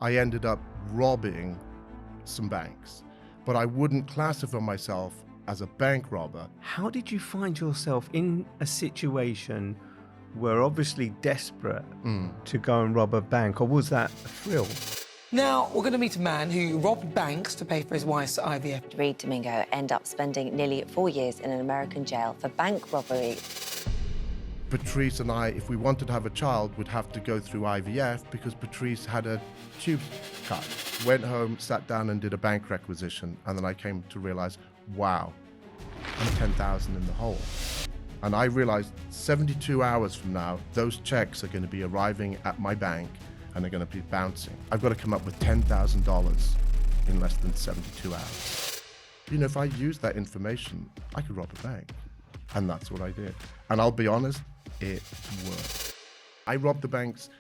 I ended up robbing some banks, but I wouldn't classify myself as a bank robber. How did you find yourself in a situation where obviously desperate to go and rob a bank, or was that a thrill? Now, we're going to meet a man who robbed banks to pay for his wife's IVF. Reed Domingo ended up spending nearly 4 years in an American jail for bank robbery. Patrice and I, if we wanted to have a child, would have to go through IVF because Patrice had a tube cut. Went home, sat down and did a bank requisition, and then I came to realize, wow, I'm 10,000 in the hole. And I realized 72 hours from now, those checks are going to be arriving at my bank and they're going to be bouncing. I've got to come up with $10,000 in less than 72 hours. You know, if I used that information, I could rob a bank. And that's what I did. And I'll be honest, it worked. I robbed the banks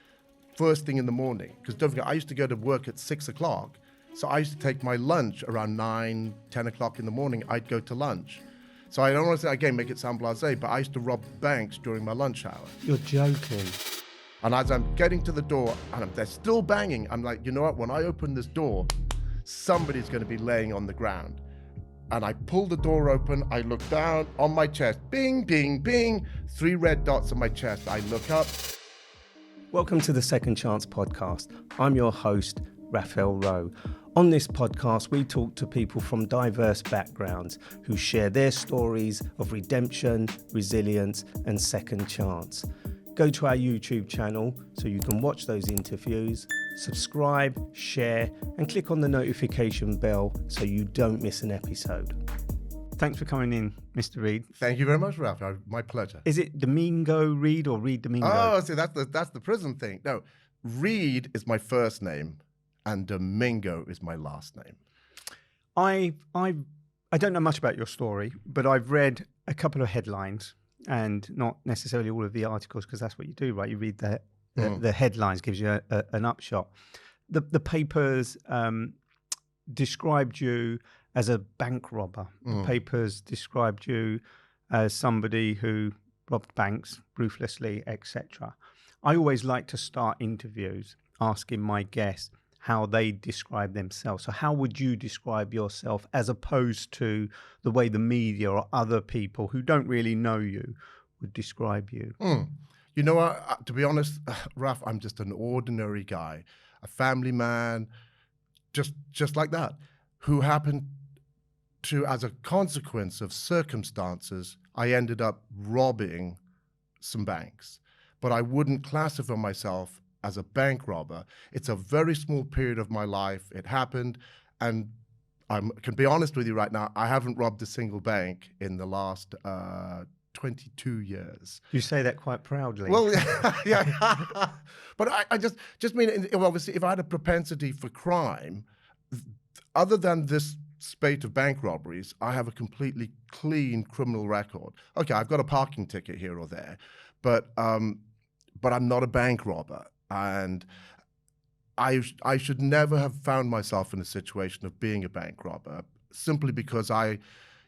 first thing in the morning, because don't forget, I used to go to work at 6 o'clock. So I used to take my lunch around 9, 10 o'clock in the morning. I'd go to lunch. So I don't want to say, again, make it sound blasé, but I used to rob banks during my lunch hour. You're joking. And as I'm getting to the door, and they're still banging, I'm like, you know what? When I open this door, somebody's going to be laying on the ground. And I pull the door open, I look down on my chest, bing, bing, bing, 3 red dots on my chest. I look up. Welcome to the Second Chance podcast. I'm your host, Raphael Rowe. On this podcast, we talk to people from diverse backgrounds who share their stories of redemption, resilience, and second chance. Go to our YouTube channel so you can watch those interviews, subscribe, share, and click on the notification bell so you don't miss an episode. Thanks for coming in, Mr. Reed. Thank you very much, Ralph. My pleasure. Is it Domingo Reed or Reed Domingo? Oh, see, that's the prison thing. No, Reed is my first name, and Domingo is my last name. I don't know much about your story, but I've read a couple of headlines and not necessarily all of the articles, because that's what you do, right? You read the headlines, gives you an upshot. The papers described you as a bank robber. The papers described you as somebody who robbed banks ruthlessly, etc. I always like to start interviews asking my guests how they describe themselves. So how would you describe yourself as opposed to the way the media or other people who don't really know you would describe you? You know what? To be honest, Ralph, I'm just an ordinary guy, a family man, just like that, who happened to, as a consequence of circumstances, I ended up robbing some banks. But I wouldn't classify myself as a bank robber. It's a very small period of my life. It happened, and I can be honest with you right now, I haven't robbed a single bank in the last 22 years. You say that quite proudly. Well, yeah. But I just mean, obviously, if I had a propensity for crime, other than this spate of bank robberies, I have a completely clean criminal record. Okay, I've got a parking ticket here or there, but I'm not a bank robber. And I should never have found myself in a situation of being a bank robber, simply because I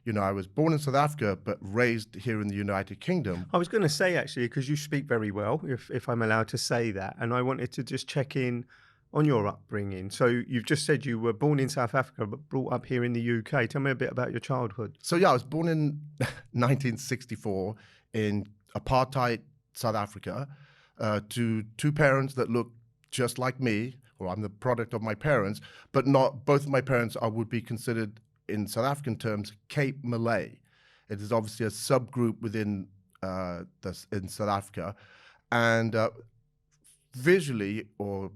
was born in South Africa, but raised here in the United Kingdom. I was going to say, actually, because you speak very well, if I'm allowed to say that, and I wanted to just check in on your upbringing. So you've just said you were born in South Africa, but brought up here in the UK. Tell me a bit about your childhood. So yeah, I was born in 1964 in apartheid South Africa, to 2 parents that look just like me. Well, I'm the product of my parents, but not both of my parents would be considered, in South African terms, Cape Malay. It is obviously a subgroup within in South Africa, and visually or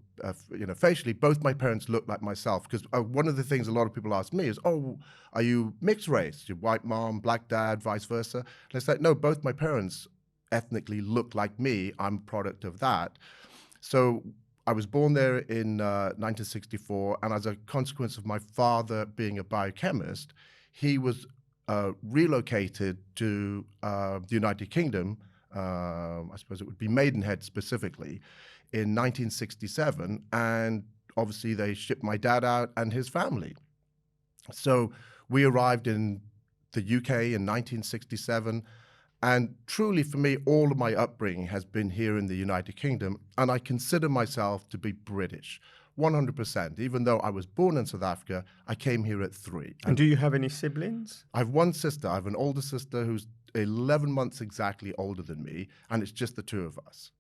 facially, both my parents look like myself. Because one of the things a lot of people ask me is, "Oh, are you mixed race? Your white mom, black dad, vice versa?" And I say, "No, both my parents ethnically look like me. I'm a product of that." So I was born there in 1964, and as a consequence of my father being a biochemist, he was relocated to the United Kingdom, I suppose it would be Maidenhead specifically, in 1967, and obviously they shipped my dad out and his family. So we arrived in the UK in 1967, and truly, for me, all of my upbringing has been here in the United Kingdom, and I consider myself to be British. 100%. Even though I was born in South Africa, I came here at 3. And do you have any siblings? I have one sister. I have an older sister who's 11 months exactly older than me, and it's just the two of us.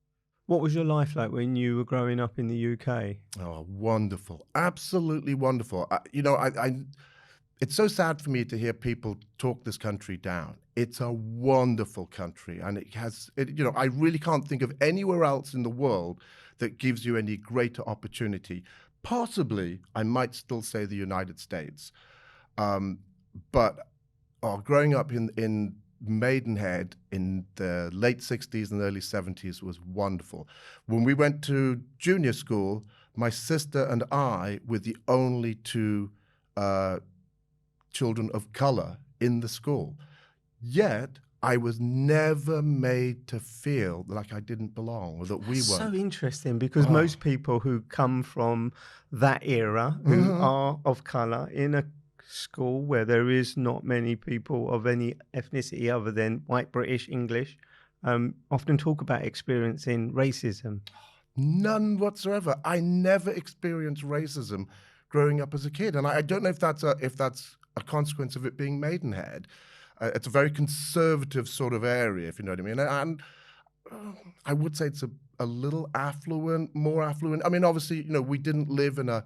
What was your life like when you were growing up in the UK? Oh, wonderful. Absolutely wonderful. It's so sad for me to hear people talk this country down. It's a wonderful country, and I really can't think of anywhere else in the world that gives you any greater opportunity. Possibly, I might still say the United States. But growing up in Maidenhead in the late 60s and early 70s was wonderful. When we went to junior school, my sister and I were the only two children of color in the school. Yet, I was never made to feel like I didn't belong or that we weren't. So interesting, because most people who come from that era, who are of color in a school where there is not many people of any ethnicity other than white, British, English, often talk about experiencing racism. None whatsoever. I never experienced racism growing up as a kid, and I don't know if that's a consequence of it being Maidenhead. It's a very conservative sort of area, if you know what I mean. And I would say it's a little affluent, more affluent. I mean, obviously, we didn't live on a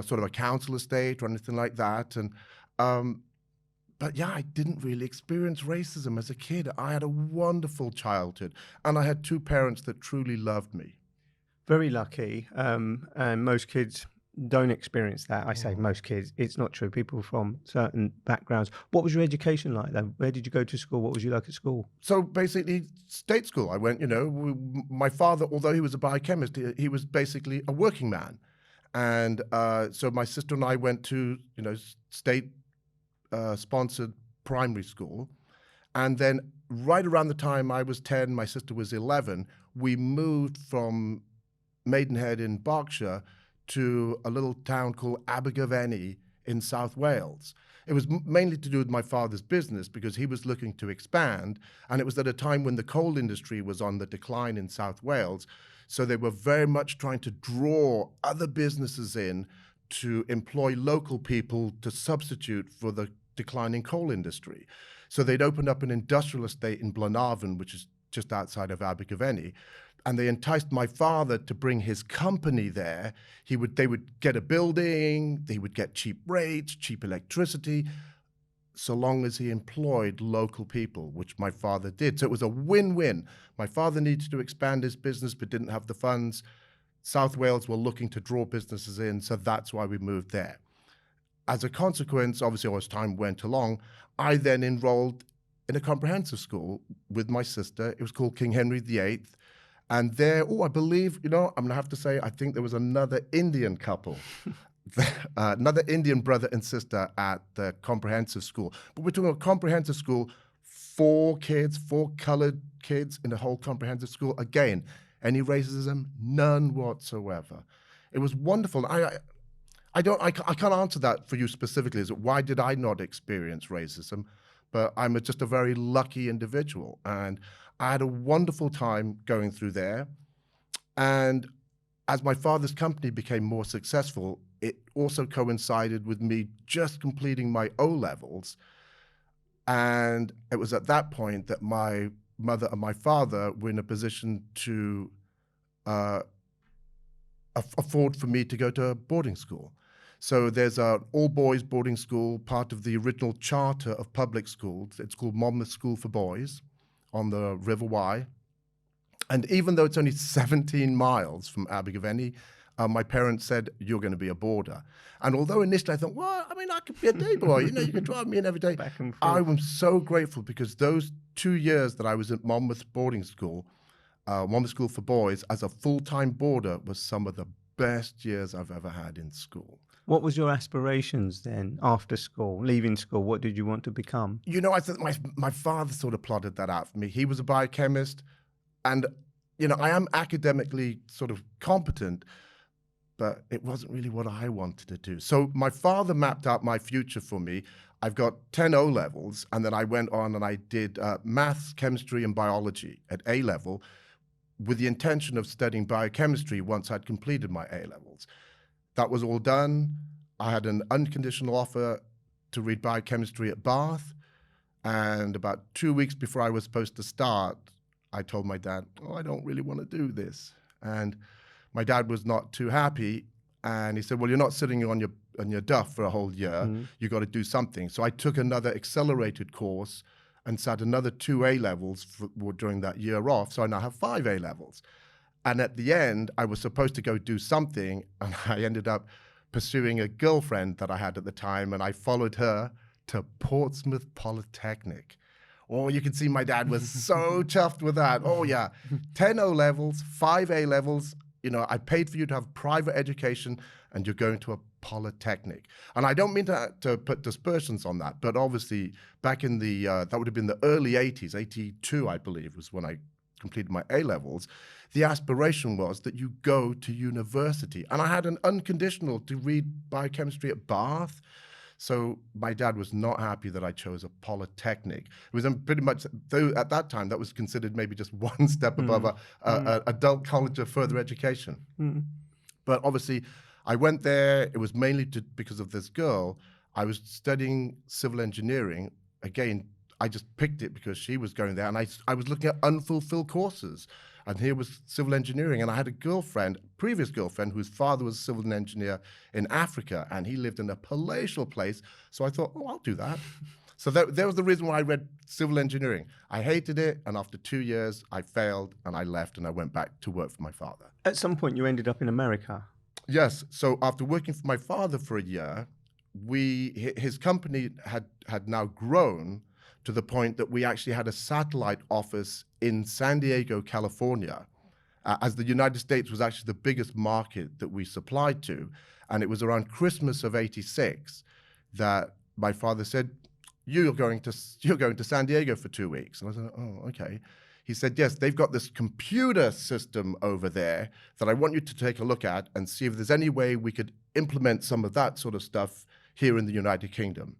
sort of a council estate or anything like that. And but yeah, I didn't really experience racism as a kid. I had a wonderful childhood, and I had two parents that truly loved me. Very lucky, and most kids don't experience that. I say most kids, it's not true. People from certain backgrounds. What was your education like then? Where did you go to school? What was you like at school? So basically, state school. I went, my father, although he was a biochemist, he was basically a working man. And so my sister and I went to, state sponsored primary school. And then right around the time I was 10, my sister was 11, we moved from Maidenhead in Berkshire to a little town called Abergavenny in South Wales. It was mainly to do with my father's business because he was looking to expand, and it was at a time when the coal industry was on the decline in South Wales. So they were very much trying to draw other businesses in to employ local people to substitute for the declining coal industry. So they'd opened up an industrial estate in Blenarvan, which is just outside of Abergavenny, and they enticed my father to bring his company there. They would get a building, they would get cheap rates, cheap electricity, so long as he employed local people, which my father did. So it was a win-win. My father needed to expand his business but didn't have the funds. South Wales were looking to draw businesses in, so that's why we moved there. As a consequence, obviously, as time went along, I then enrolled in a comprehensive school with my sister. It was called King Henry VIII. And there, I believe, I'm going to have to say, I think there was another Indian couple, another Indian brother and sister at the comprehensive school. But we're talking about comprehensive school, 4 colored kids in the whole comprehensive school. Again, any racism? None whatsoever. It was wonderful. I can't answer that for you specifically. Is why did I not experience racism? But I'm just a very lucky individual, and I had a wonderful time going through there. And as my father's company became more successful, it also coincided with me just completing my O-levels. And it was at that point that my mother and my father were in a position to afford for me to go to boarding school. So there's an all-boys boarding school, part of the original charter of public schools. It's called Monmouth School for Boys on the River Wye. And even though it's only 17 miles from Abergavenny, my parents said, you're going to be a boarder. And although initially I thought, well, I could be a day boy, you can drive me in every day. Back and forth. I was so grateful because those 2 years that I was at Monmouth boarding school, Monmouth School for Boys, as a full-time boarder was some of the best years I've ever had in school. What was your aspirations then after school, leaving school? What did you want to become? I think my father sort of plotted that out for me. He was a biochemist, and, I am academically sort of competent, but it wasn't really what I wanted to do. So my father mapped out my future for me. I've got 10 O-levels, and then I went on and I did maths, chemistry, and biology at A-level, with the intention of studying biochemistry once I'd completed my A-levels. That was all done. I had an unconditional offer to read biochemistry at Bath, and about 2 weeks before I was supposed to start, I told my dad, I don't really want to do this. And my dad was not too happy, and he said, well, you're not sitting on your duff for a whole year. You got to do something. So I took another accelerated course and sat another 2 A-levels during that year off. So I now have 5 A-levels. And at the end, I was supposed to go do something, and I ended up pursuing a girlfriend that I had at the time, and I followed her to Portsmouth Polytechnic. Oh, you can see my dad was so chuffed with that. Oh, yeah. 10 O-levels, 5 A-levels. You know, I paid for you to have private education, and you're going to a polytechnic. And I don't mean to put dispersions on that, but obviously back in the, that would have been the early 80s, 82, I believe, was when I completed my A-levels. The aspiration was that you go to university. And I had an unconditional to read biochemistry at Bath. So my dad was not happy that I chose a polytechnic. It was pretty much, though at that time, that was considered maybe just one step above a adult college of further education. But obviously, I went there. It was mainly because of this girl. I was studying civil engineering. Again, I just picked it because she was going there. And I was looking at unfulfilled courses. And here was civil engineering. And I had a previous girlfriend, whose father was a civil engineer in Africa. And he lived in a palatial place. So I thought, I'll do that. So that was the reason why I read civil engineering. I hated it. And after 2 years, I failed and I left and I went back to work for my father. At some point, you ended up in America. Yes. So after working for my father for a year, his company had now grown to the point that we actually had a satellite office in San Diego, California, as the United States was actually the biggest market that we supplied to. And it was around Christmas of '86 that my father said, you're going to San Diego for 2 weeks. And I said, oh, okay. He said, yes, they've got this computer system over there that I want you to take a look at and see if there's any way we could implement some of that sort of stuff here in the United Kingdom.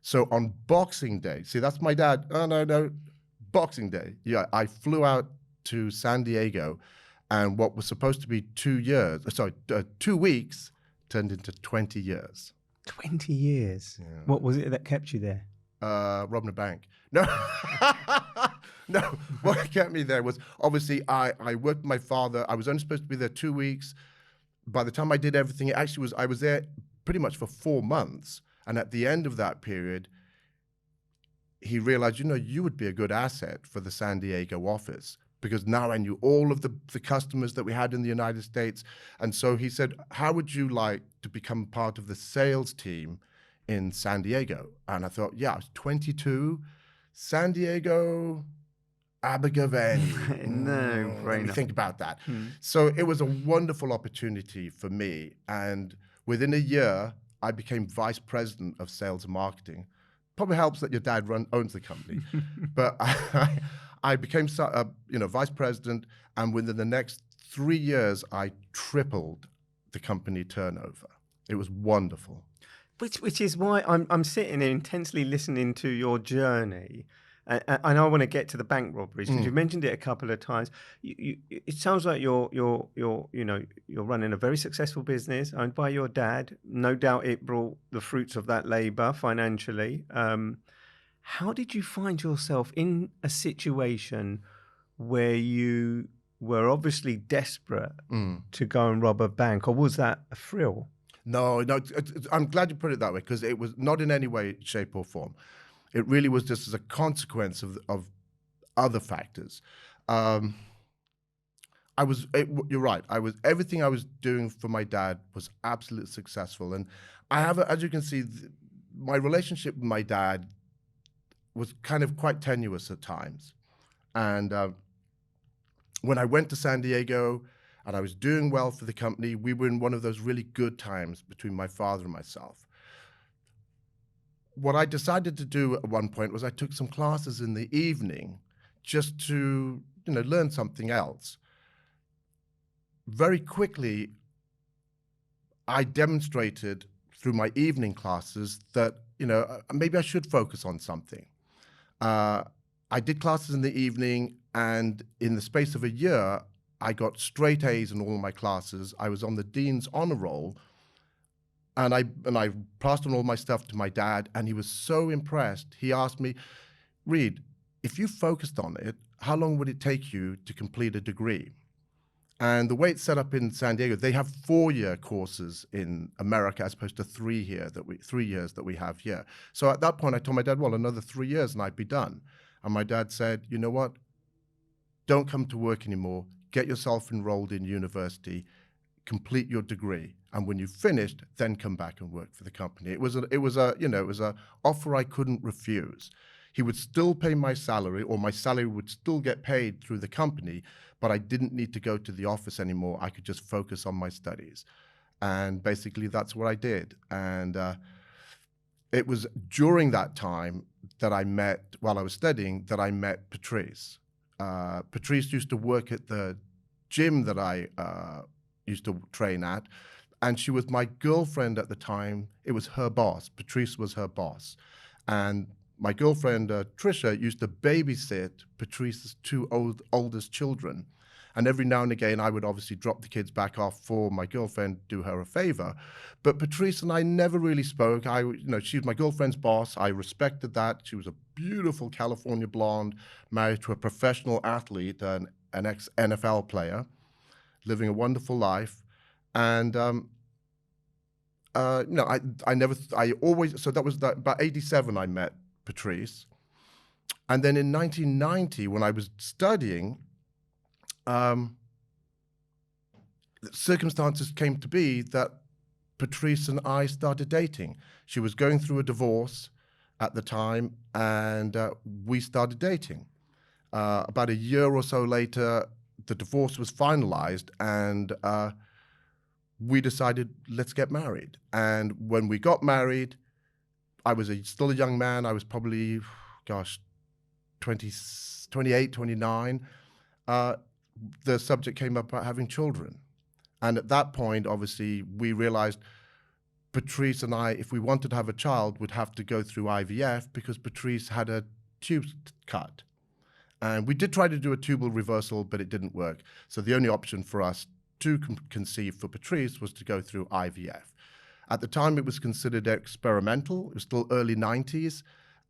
So on Boxing Day, see, that's my dad. Oh, no, Boxing Day. Yeah, I flew out to San Diego, and what was supposed to be 2 weeks turned into 20 years. 20 years? Yeah. What was it that kept you there? Robbing a bank. No. No, what kept me there was, obviously, I worked with my father. I was only supposed to be there 2 weeks. By the time I did everything, I was there pretty much for 4 months. And at the end of that period, he realized, you would be a good asset for the San Diego office, because now I knew all of the customers that we had in the United States. And so he said, how would you like to become part of the sales team in San Diego? And I thought, yeah, I was 22, San Diego, Abergavenny. No, let me think about that. So it was a wonderful opportunity for me. And within a year, I became vice president of sales and marketing. Probably helps that your dad owns the company. But I became vice president, and within the next 3 years, I tripled the company turnover. It was wonderful. Which is why I'm sitting here intensely listening to your journey, and I want to get to the bank robberies, because you mentioned it a couple of times. It sounds like you're running a very successful business owned by your dad. No doubt it brought the fruits of that labor financially. How did you find yourself in a situation where you were obviously desperate to go and rob a bank, or was that a thrill? No, I'm glad you put it that way, because it was not in any way, shape, or form. It really was just as a consequence of other factors. You're right. Everything I was doing for my dad was absolutely successful, and I have, as you can see, my relationship with my dad was kind of quite tenuous at times. And when I went to San Diego and I was doing well for the company, we were in one of those really good times between my father and myself. What I decided to do at one point was I took some classes in the evening just to, learn something else. Very quickly, I demonstrated through my evening classes that, maybe I should focus on something. I did classes in the evening, And in the space of a year, I got straight A's in all of my classes. I was on the dean's honor roll, and I passed on all my stuff to my dad, and he was so impressed. He asked me, Reed, if you focused on it, how long would it take you to complete a degree? And the way it's set up in San Diego, they have 4-year courses in America as opposed to 3 years that we have here. So at that point, I told my dad, well, another 3 years and I'd be done. And my dad said, you know what? Don't come to work anymore. Get yourself enrolled in university, complete your degree, and when you've finished, then come back and work for the company. It was a offer I couldn't refuse. He would still pay my salary, or my salary would still get paid through the company, but I didn't need to go to the office anymore. I could just focus on my studies. And basically that's what I did. And it was during that time that I met, while I was studying, that I met Patrice. Patrice used to work at the gym that I used to train at, and she was my girlfriend at the time. It was her boss. Patrice was her boss. And my girlfriend, Trisha, used to babysit Patrice's 2 oldest children. And every now and again, I would obviously drop the kids back off for my girlfriend, do her a favor. But Patrice and I never really spoke. She was my girlfriend's boss. I respected that. She was a beautiful California blonde, married to a professional athlete, an ex-NFL player, living a wonderful life. And so that was about 87 I met Patrice. And then in 1990, when I was studying, circumstances came to be that Patrice and I started dating. She was going through a divorce at the time, and we started dating. About a year or so later, the divorce was finalized, and we decided, let's get married. And when we got married, I was still a young man. I was probably, 28, 29. The subject came up about having children. And at that point, obviously, we realized Patrice and I, if we wanted to have a child, would have to go through IVF because Patrice had a tube cut. And we did try to do a tubal reversal, but it didn't work. So the only option for us to conceive for Patrice was to go through IVF. At the time, it was considered experimental. It was still early 90s.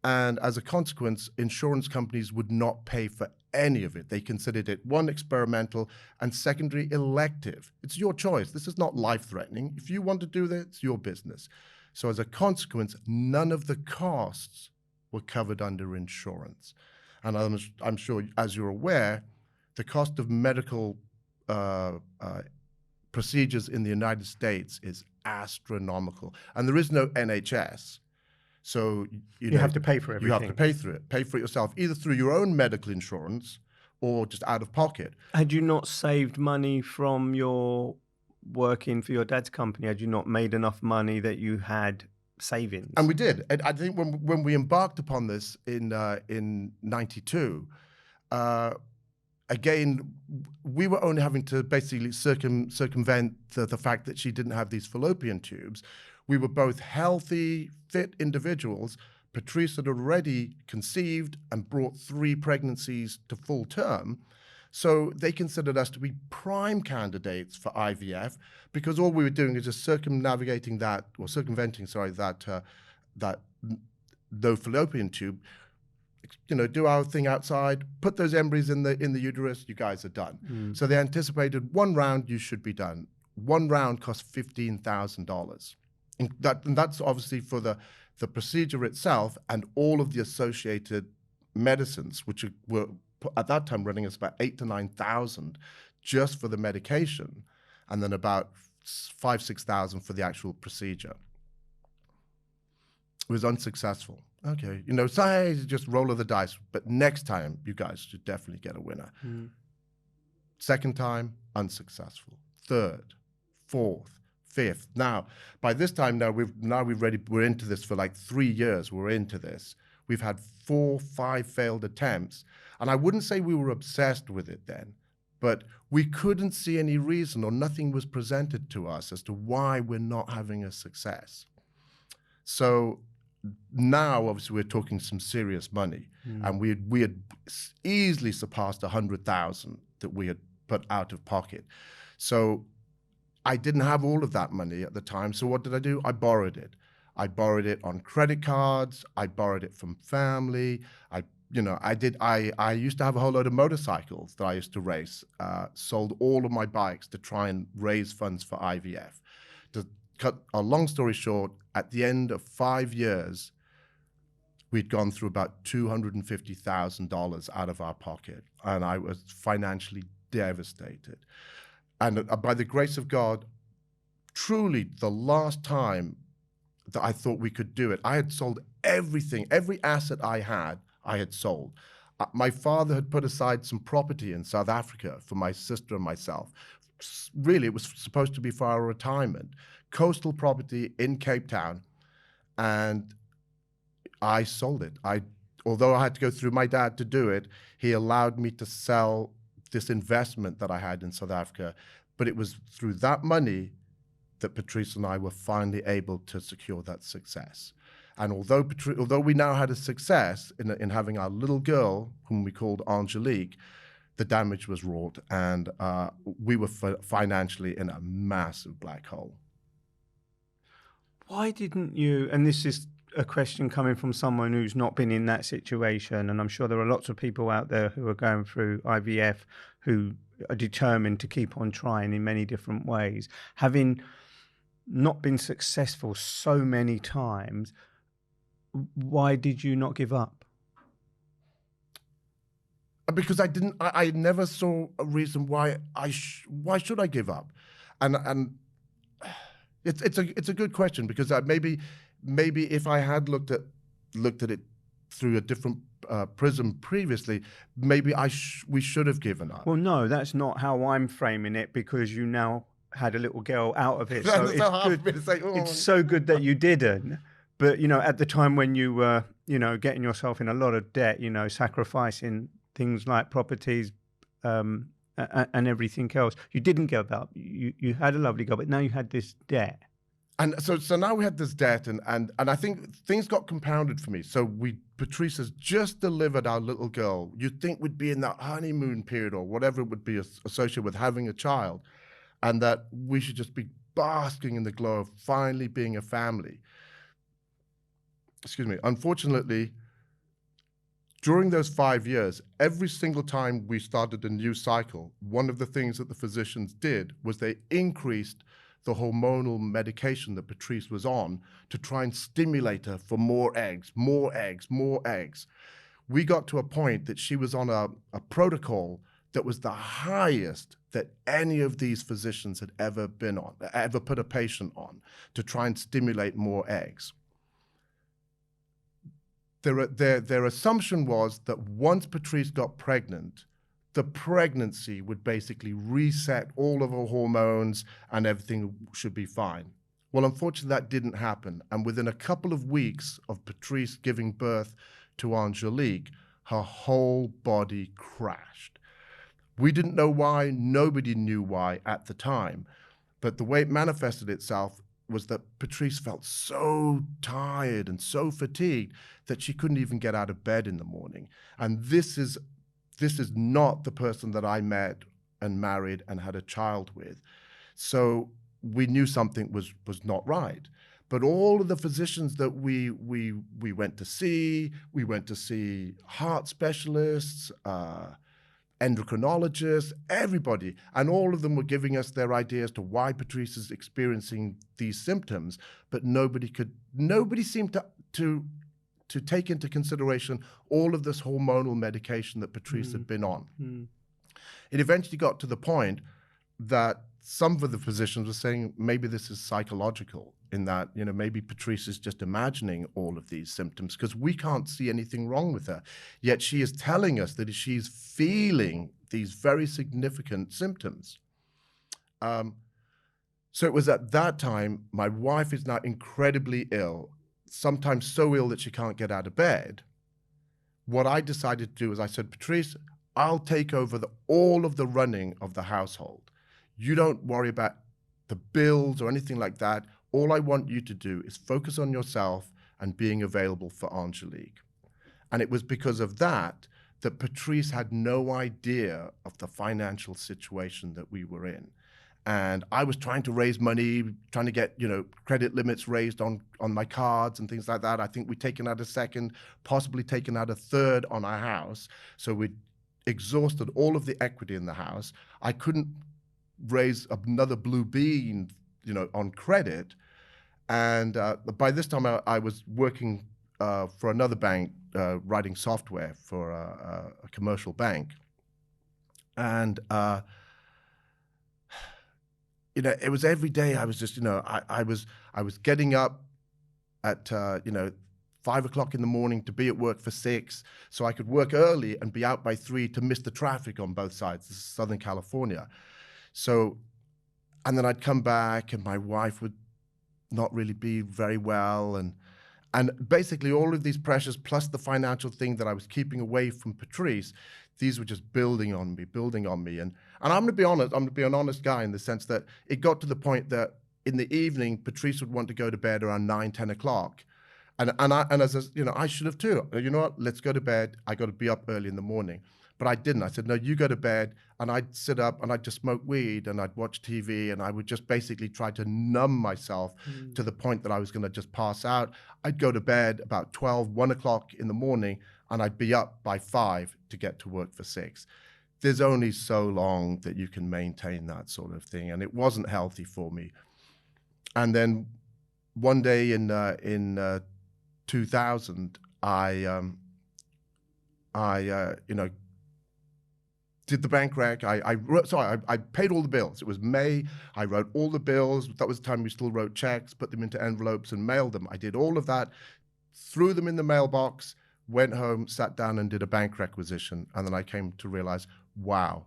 And as a consequence, insurance companies would not pay for any of it. They considered it, one, experimental, and secondary, elective. It's your choice. This is not life-threatening. If you want to do that, it's your business. So as a consequence, none of the costs were covered under insurance. And I'm sure, as you're aware, the cost of medical procedures in the United States is astronomical. And there is no NHS. So you have to pay for everything. You have to pay for it yourself, either through your own medical insurance or just out of pocket. Had you not saved money from your working for your dad's company? Had you not made enough money that you had savings? And we did. And I think when we embarked upon this in 92, again, we were only having to basically circumvent the fact that she didn't have these fallopian tubes. We were both healthy, fit individuals. Patrice had already conceived and brought 3 pregnancies to full term. So they considered us to be prime candidates for IVF because all we were doing is just circumventing that no fallopian tube. Do our thing outside, put those embryos in the uterus, you guys are done. So they anticipated 1 round, you should be done. 1 round costs $15,000. And that's obviously for the procedure itself and all of the associated medicines, which were at that time running us about $8,000 to $9,000 just for the medication, and then about $5,000 to $6,000 for the actual procedure. It was unsuccessful. Okay, so just roll of the dice, but next time you guys should definitely get a winner. Second time, unsuccessful. Third, fourth, fifth. Now, by this time, we're into this for like 3 years. We're into this. We've had 4, 5 failed attempts, and I wouldn't say we were obsessed with it then, but we couldn't see any reason, or nothing was presented to us as to why we're not having a success. So now, obviously, we're talking some serious money, and we had easily surpassed 100,000 that we had put out of pocket. So I didn't have all of that money at the time. So what did I do? I borrowed it. I borrowed it on credit cards. I borrowed it from family. I used to have a whole load of motorcycles that I used to race. Sold all of my bikes to try and raise funds for IVF. To cut a long story short, at the end of 5 years, we'd gone through about $250,000 out of our pocket, and I was financially devastated. And by the grace of God, truly the last time that I thought we could do it, I had sold everything, every asset I had sold. My father had put aside some property in South Africa for my sister and myself. Really, it was supposed to be for our retirement. Coastal property in Cape Town, and I sold it. Although I had to go through my dad to do it, he allowed me to sell this investment that I had in South Africa. But it was through that money that Patrice and I were finally able to secure that success. And although we now had a success in having our little girl, whom we called Angelique, the damage was wrought, and we were financially in a massive black hole. Why didn't you, and this is a question coming from someone who's not been in that situation, and I'm sure there are lots of people out there who are going through IVF who are determined to keep on trying in many different ways. Having not been successful so many times, why did you not give up? Because I never saw a reason why why should I give up? And it's a good question, because maybe if I had looked at it through a different prism previously, maybe we should have given up. Well, no, that's not how I'm framing it, because you now had a little girl out of it. So it's good. It's so good that you didn't. But, at the time when you were, getting yourself in a lot of debt, sacrificing things like properties and everything else, you didn't give up. You had a lovely girl, but now you had this debt. And so now we had this debt, and I think things got compounded for me. So Patrice has just delivered our little girl. You'd think we'd be in that honeymoon period or whatever it would be associated with having a child, and that we should just be basking in the glow of finally being a family. Excuse me. Unfortunately, during those 5 years, every single time we started a new cycle, one of the things that the physicians did was they increased the hormonal medication that Patrice was on to try and stimulate her for more eggs, more eggs, more eggs. We got to a point that she was on a protocol that was the highest that any of these physicians had ever been on, ever put a patient on, to try and stimulate more eggs. Their assumption was that once Patrice got pregnant, the pregnancy would basically reset all of her hormones and everything should be fine. Well, unfortunately, that didn't happen. And within a couple of weeks of Patrice giving birth to Angelique, her whole body crashed. We didn't know why. Nobody knew why at the time. But the way it manifested itself was that Patrice felt so tired and so fatigued that she couldn't even get out of bed in the morning. And this is not the person that I met and married and had a child with. So we knew something was not right. But all of the physicians that we went to see heart specialists, endocrinologists, everybody, and all of them were giving us their ideas to why Patrice is experiencing these symptoms, but nobody seemed to take into consideration all of this hormonal medication that Patrice had been on. It eventually got to the point that some of the physicians were saying maybe this is psychological, in that, maybe Patrice is just imagining all of these symptoms because we can't see anything wrong with her. Yet she is telling us that she's feeling these very significant symptoms. So it was at that time, my wife is now incredibly ill, sometimes so ill that she can't get out of bed. What I decided to do is I said, Patrice, I'll take over all of the running of the household. You don't worry about the bills or anything like that. All I want you to do is focus on yourself and being available for Angelique. And it was because of that that Patrice had no idea of the financial situation that we were in. And I was trying to raise money, trying to get, credit limits raised on my cards and things like that. I think we'd taken out a second, possibly taken out a third on our house. So we'd exhausted all of the equity in the house. I couldn't raise another blue bean, on credit. And by this time, I was working for another bank, writing software for a commercial bank. And it was every day. I was just, I was getting up at 5 o'clock in the morning to be at work for 6, so I could work early and be out by 3 to miss the traffic on both sides. This is Southern California. So, and then I'd come back, and my wife would not really be very well, and basically all of these pressures plus the financial thing that I was keeping away from Patrice, these were just building on me. And I'm going to be honest, I'm going to be an honest guy in the sense that it got to the point that in the evening, Patrice would want to go to bed around 9, 10 o'clock. And as I should have too. You know what? Let's go to bed. I got to be up early in the morning. But I didn't. I said, no, you go to bed. And I'd sit up and I'd just smoke weed and I'd watch TV and I would just basically try to numb myself to the point that I was going to just pass out. I'd go to bed about 12, 1 o'clock in the morning, and I'd be up by 5 to get to work for 6. There's only so long that you can maintain that sort of thing. And it wasn't healthy for me. And then one day in 2000, I did the bank rec. I paid all the bills. It was May. I wrote all the bills. That was the time we still wrote checks, put them into envelopes and mailed them. I did all of that, threw them in the mailbox, went home, sat down and did a bank requisition. And then I came to realize, wow,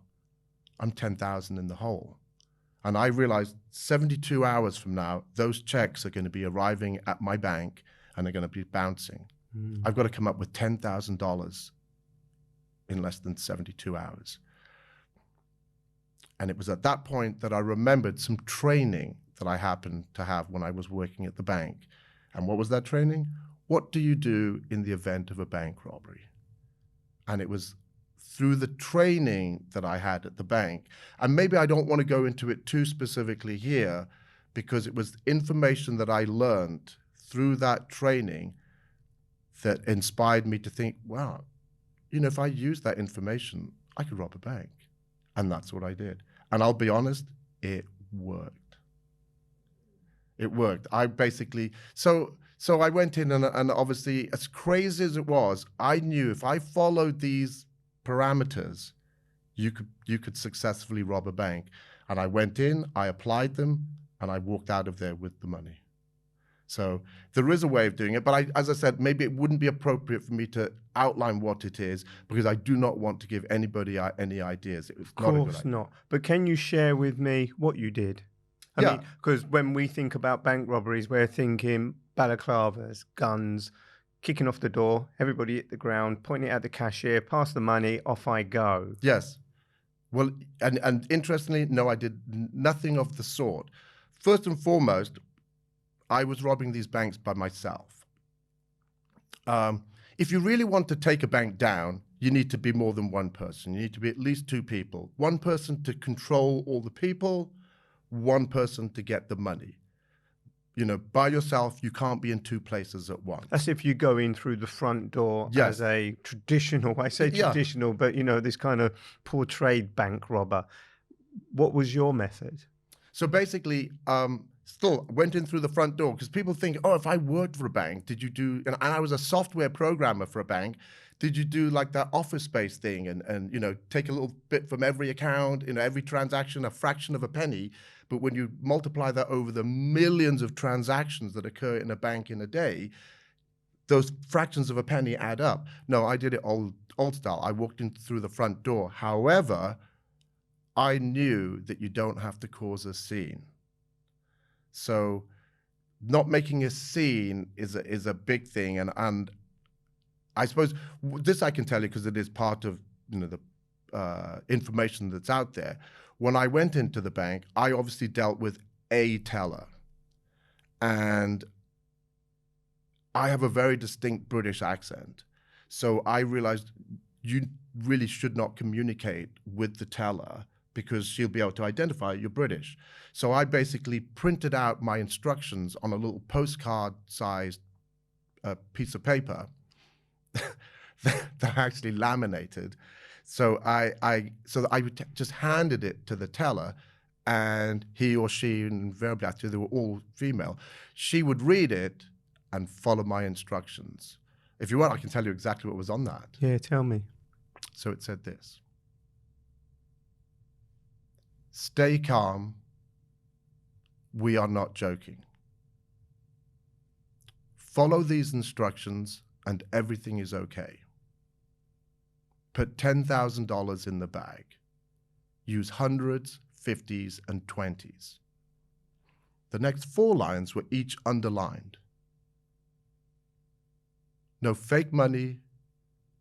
I'm 10,000 in the hole. And I realized 72 hours from now, those checks are going to be arriving at my bank and they're going to be bouncing. I've got to come up with $10,000 in less than 72 hours. And it was at that point that I remembered some training that I happened to have when I was working at the bank. And what was that training? What do you do in the event of a bank robbery? And it was through the training that I had at the bank. And maybe I don't want to go into it too specifically here, because it was information that I learned through that training that inspired me to think, wow, if I use that information, I could rob a bank. And that's what I did. And I'll be honest, it worked. It worked. I basically, so I went in and obviously, as crazy as it was, I knew if I followed these parameters, you could successfully rob a bank. And I went in, I applied them, and I walked out of there with the money. So there is a way of doing it, but as I said, maybe it wouldn't be appropriate for me to outline what it is, because I do not want to give anybody any ideas. It was not a good idea. Of course not. But can you share with me what you did? I mean, because when we think about bank robberies, we're thinking balaclavas, guns, kicking off the door, everybody hit the ground, pointing at the cashier, pass the money, off I go. Yes. Well, and interestingly, no, I did nothing of the sort. First and foremost, I was robbing these banks by myself. If you really want to take a bank down, you need to be more than one person. You need to be at least 2 people. One person to control all the people, one person to get the money. By yourself, you can't be in 2 places at once. That's if you go in through the front door as a traditional, I say traditional, but this kind of portrayed bank robber. What was your method? So basically, still went in through the front door, because people think, oh, if I worked for a bank, did you do, and I was a software programmer for a bank, did you do like that office space thing and take a little bit from every account, every transaction, a fraction of a penny, but when you multiply that over the millions of transactions that occur in a bank in a day, those fractions of a penny add up. No, I did it old style. I walked in through the front door. However, I knew that you don't have to cause a scene. So not making a scene is a big thing. And I suppose this I can tell you because it is part of the information that's out there. When I went into the bank, I obviously dealt with a teller. And I have a very distinct British accent. So I realized you really should not communicate with the teller because she'll be able to identify you're British. So I basically printed out my instructions on a little postcard-sized piece of paper that I actually laminated. So I just handed it to the teller, and he or she, invariably actually they were all female, she would read it and follow my instructions. If you want, I can tell you exactly what was on that. Yeah, tell me. So it said this: stay calm, we are not joking. Follow these instructions and everything is okay. Put $10,000 in the bag. Use hundreds, 50s, and 20s. The next 4 lines were each underlined. No fake money,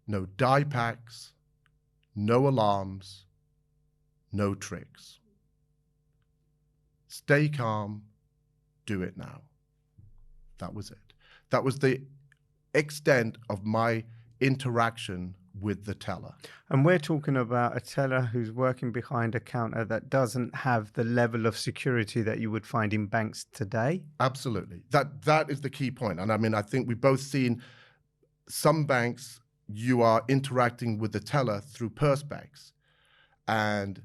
no die packs, no alarms, no tricks. Stay calm, do it now. That was it. That was the extent of my interaction with the teller. And we're talking about a teller who's working behind a counter that doesn't have the level of security that you would find in banks today? Absolutely. That is the key point. And I mean, I think we've both seen some banks, you are interacting with the teller through purse bags. And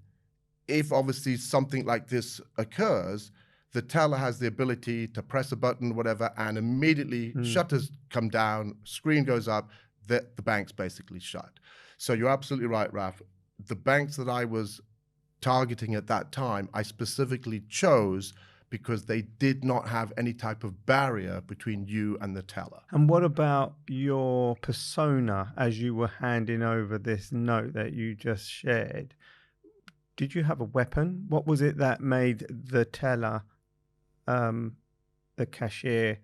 if obviously something like this occurs, the teller has the ability to press a button, whatever, and immediately shutters come down, screen goes up, the bank's basically shut. So you're absolutely right, Raf. The banks that I was targeting at that time, I specifically chose because they did not have any type of barrier between you and the teller. And what about your persona as you were handing over this note that you just shared? Did you have a weapon? What was it that made the teller, the cashier,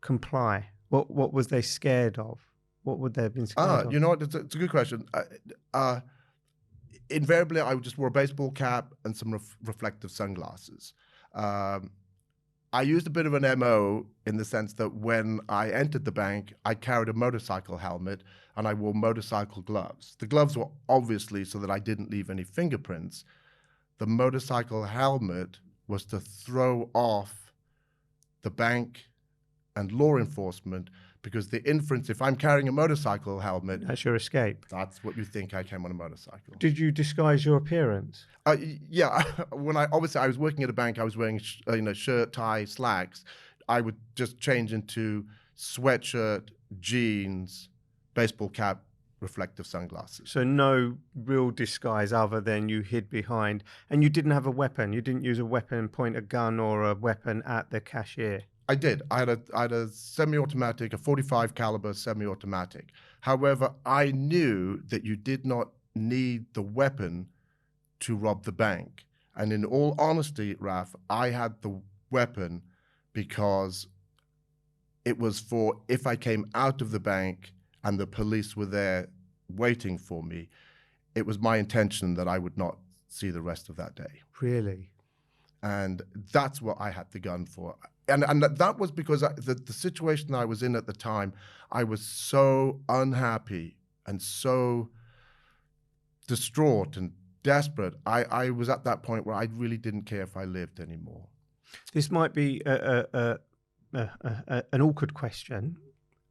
comply? What was they scared of? What would they have been scared of? You know what? It's a good question. Invariably, I just wore a baseball cap and some reflective sunglasses. I used a bit of an MO in the sense that when I entered the bank, I carried a motorcycle helmet and I wore motorcycle gloves. The gloves were obviously so that I didn't leave any fingerprints. The motorcycle helmet was to throw off the bank and law enforcement, because the inference, if I'm carrying a motorcycle helmet, That's your escape. that's what you think I came on a motorcycle. Did you disguise your appearance? Yeah, when I was working at a bank, I was wearing shirt, tie, slacks. I would just change into sweatshirt, jeans, baseball cap, reflective sunglasses. So no real disguise other than you hid behind, and you didn't have a weapon. You didn't use a weapon, point a gun or a weapon at the cashier. I did. I had a semi-automatic, a 45 caliber semi-automatic. However, I knew that you did not need the weapon to rob the bank. And in all honesty, Raf, I had the weapon because it was for if I came out of the bank and the police were there waiting for me, it was my intention that I would not see the rest of that day. Really? And that's what I had the gun for. And that was because the situation I was in at the time, I was so unhappy and so distraught and desperate. I was at that point where I really didn't care if I lived anymore. This might be an awkward question,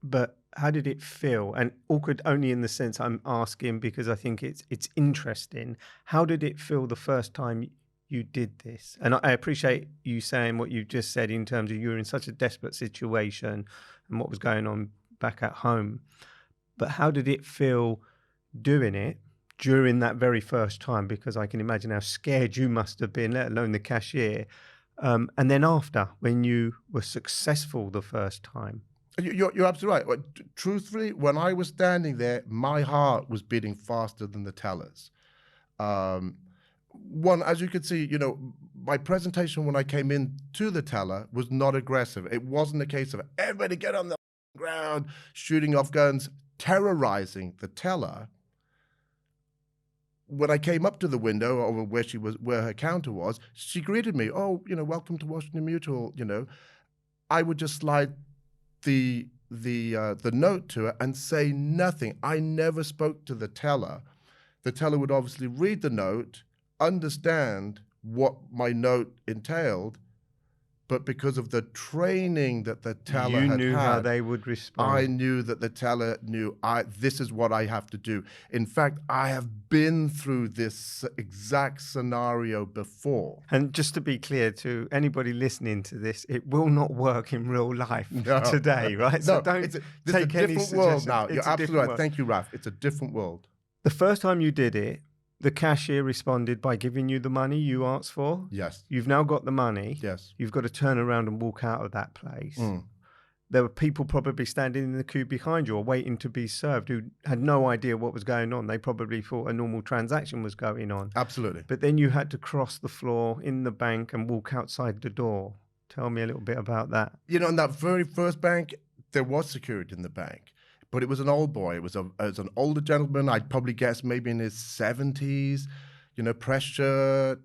but how did it feel? And awkward only in the sense I'm asking because I think it's interesting. How did it feel the first time you did this? And I appreciate you saying what you just said in terms of you were in such a desperate situation and what was going on back at home. But how did it feel doing it during that very first time? Because I can imagine how scared you must have been, let alone the cashier. And then after, when you were successful the first time. You're absolutely right. Truthfully, when I was standing there, my heart was beating faster than the teller's. One, as you could see, my presentation when I came in to the teller was not aggressive. It wasn't a case of everybody get on the ground, shooting off guns, terrorizing the teller. When I came up to the window or where her counter was, she greeted me. Oh, welcome to Washington Mutual. I would just slide the note to her and say nothing. I never spoke to the teller. The teller would obviously read the note, understand what my note entailed, but because of the training that the teller you had knew had, how they would respond. I knew that the teller knew this is what I have to do. In fact, I have been through this exact scenario before. And just to be clear to anybody listening to this, it will not work in real life today, right? So don't it's take a any different world suggestions. now. It's You're a absolutely different right. world. Thank you, Raf. It's a different world. The first time you did it, the cashier responded by giving you the money you asked for. Yes. You've now got the money. Yes. You've got to turn around and walk out of that place. Mm. There were people probably standing in the queue behind you or waiting to be served who had no idea what was going on. They probably thought a normal transaction was going on. Absolutely. But then you had to cross the floor in the bank and walk outside the door. Tell me a little bit about that. You know, in that very first bank, there was security in the bank, but it was an old boy. It was an older gentleman. I'd probably guess maybe in his 70s, you know, press shirt,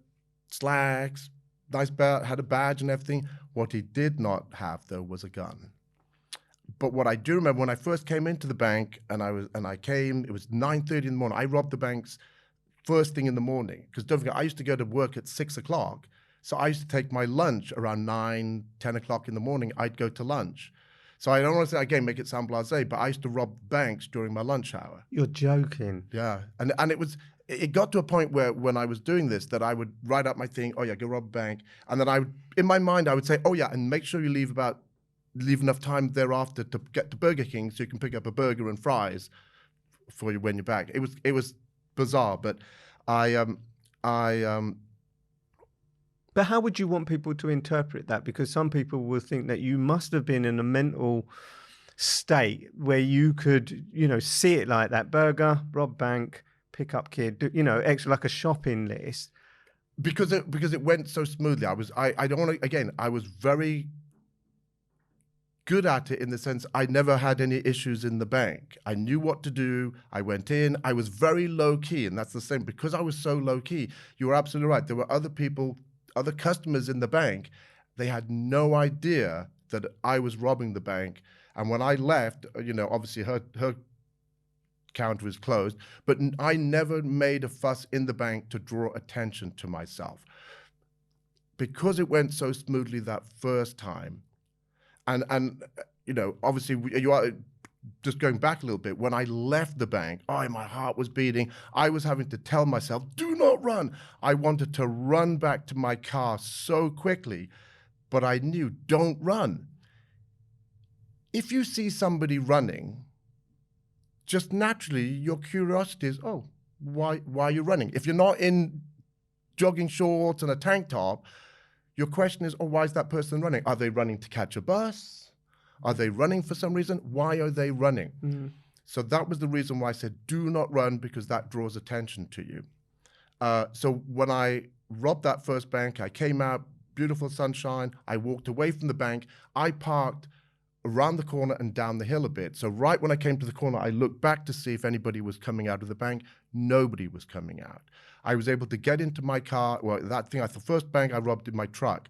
slacks, nice belt, had a badge and everything. What he did not have, though, was a gun. But what I do remember, when I first came into the bank, it was 9:30 in the morning. I robbed the banks first thing in the morning, because don't forget, I used to go to work at 6 o'clock. So I used to take my lunch around 9, 10 o'clock in the morning. I'd go to lunch. So I don't want to say, again, make it sound blasé, but I used to rob banks during my lunch hour. You're joking. Yeah. And it got to a point where when I was doing this, that I would write up my thing, oh yeah, go rob a bank. And then in my mind, I would say, oh yeah, and make sure you leave enough time thereafter to get to Burger King so you can pick up a burger and fries for you when you're back. It was bizarre, but But how would you want people to interpret that? Because some people will think that you must have been in a mental state where you could, see it like that. Burger, rob bank, pick up kid, extra like a shopping list. Because it went so smoothly. I don't want to, again, I was very good at it in the sense I never had any issues in the bank. I knew what to do. I went in. I was very low key, and that's the same. Because I was so low key, you were absolutely right. There were other customers in the bank. They had no idea that I was robbing the bank. And when I left, obviously her counter was closed, but I never made a fuss in the bank to draw attention to myself. Because it went so smoothly that first time, and obviously you are just going back a little bit. When I left the bank, my heart was beating. I was having to tell myself, do not run. I wanted to run back to my car so quickly, but I knew, don't run. If you see somebody running, just naturally your curiosity is, why are you running? If you're not in jogging shorts and a tank top, your question is, why is that person running? Are they running to catch a bus? Are they running for some reason? Why are they running? Mm-hmm. So that was the reason why I said, do not run, because that draws attention to you. So when I robbed that first bank, I came out, beautiful sunshine. I walked away from the bank. I parked around the corner and down the hill a bit. So right when I came to the corner, I looked back to see if anybody was coming out of the bank. Nobody was coming out. I was able to get into my car. Well, the first bank I robbed in my truck.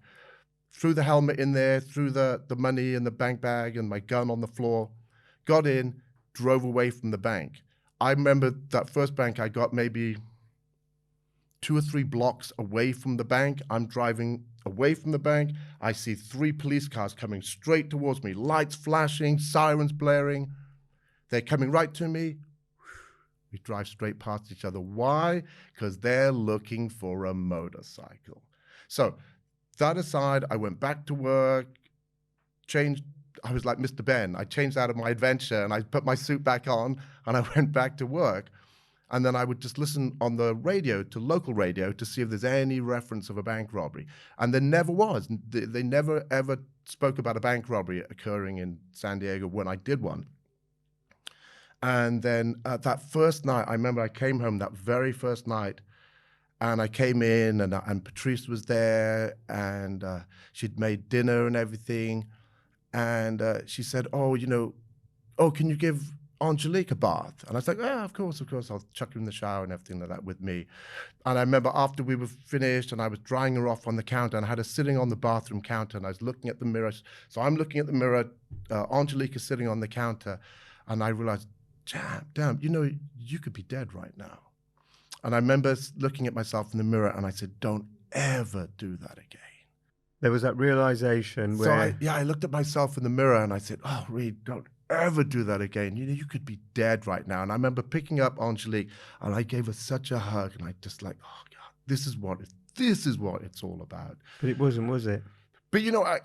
Threw the helmet in there, threw the money in the bank bag and my gun on the floor, got in, drove away from the bank. I remember that first bank I got maybe 2 or 3 blocks away from the bank. I'm driving away from the bank. I see 3 police cars coming straight towards me, lights flashing, sirens blaring. They're coming right to me. We drive straight past each other. Why? Because they're looking for a motorcycle. So that aside, I went back to work, changed. I was like Mr. Ben. I changed out of my adventure and I put my suit back on and I went back to work. And then I would just listen on the radio, to local radio, to see if there's any reference of a bank robbery. And there never was. They never, ever spoke about a bank robbery occurring in San Diego when I did one. And then that first night, I remember I came home that very first night, and I came in, and Patrice was there, and she'd made dinner and everything. And she said, can you give Angelique a bath? And I was like, yeah, of course, I'll chuck her in the shower and everything like that with me. And I remember after we were finished and I was drying her off on the counter and I had her sitting on the bathroom counter and I was looking at the mirror. So I'm looking at the mirror, Angelique is sitting on the counter, and I realized, damn, you could be dead right now. And I remember looking at myself in the mirror and I said, don't ever do that again. There was that realization where... So I looked at myself in the mirror and I said, oh, Reed, don't ever do that again. You could be dead right now. And I remember picking up Angelique and I gave her such a hug and I just like, oh God, this is what it's all about. But it wasn't, was it? But I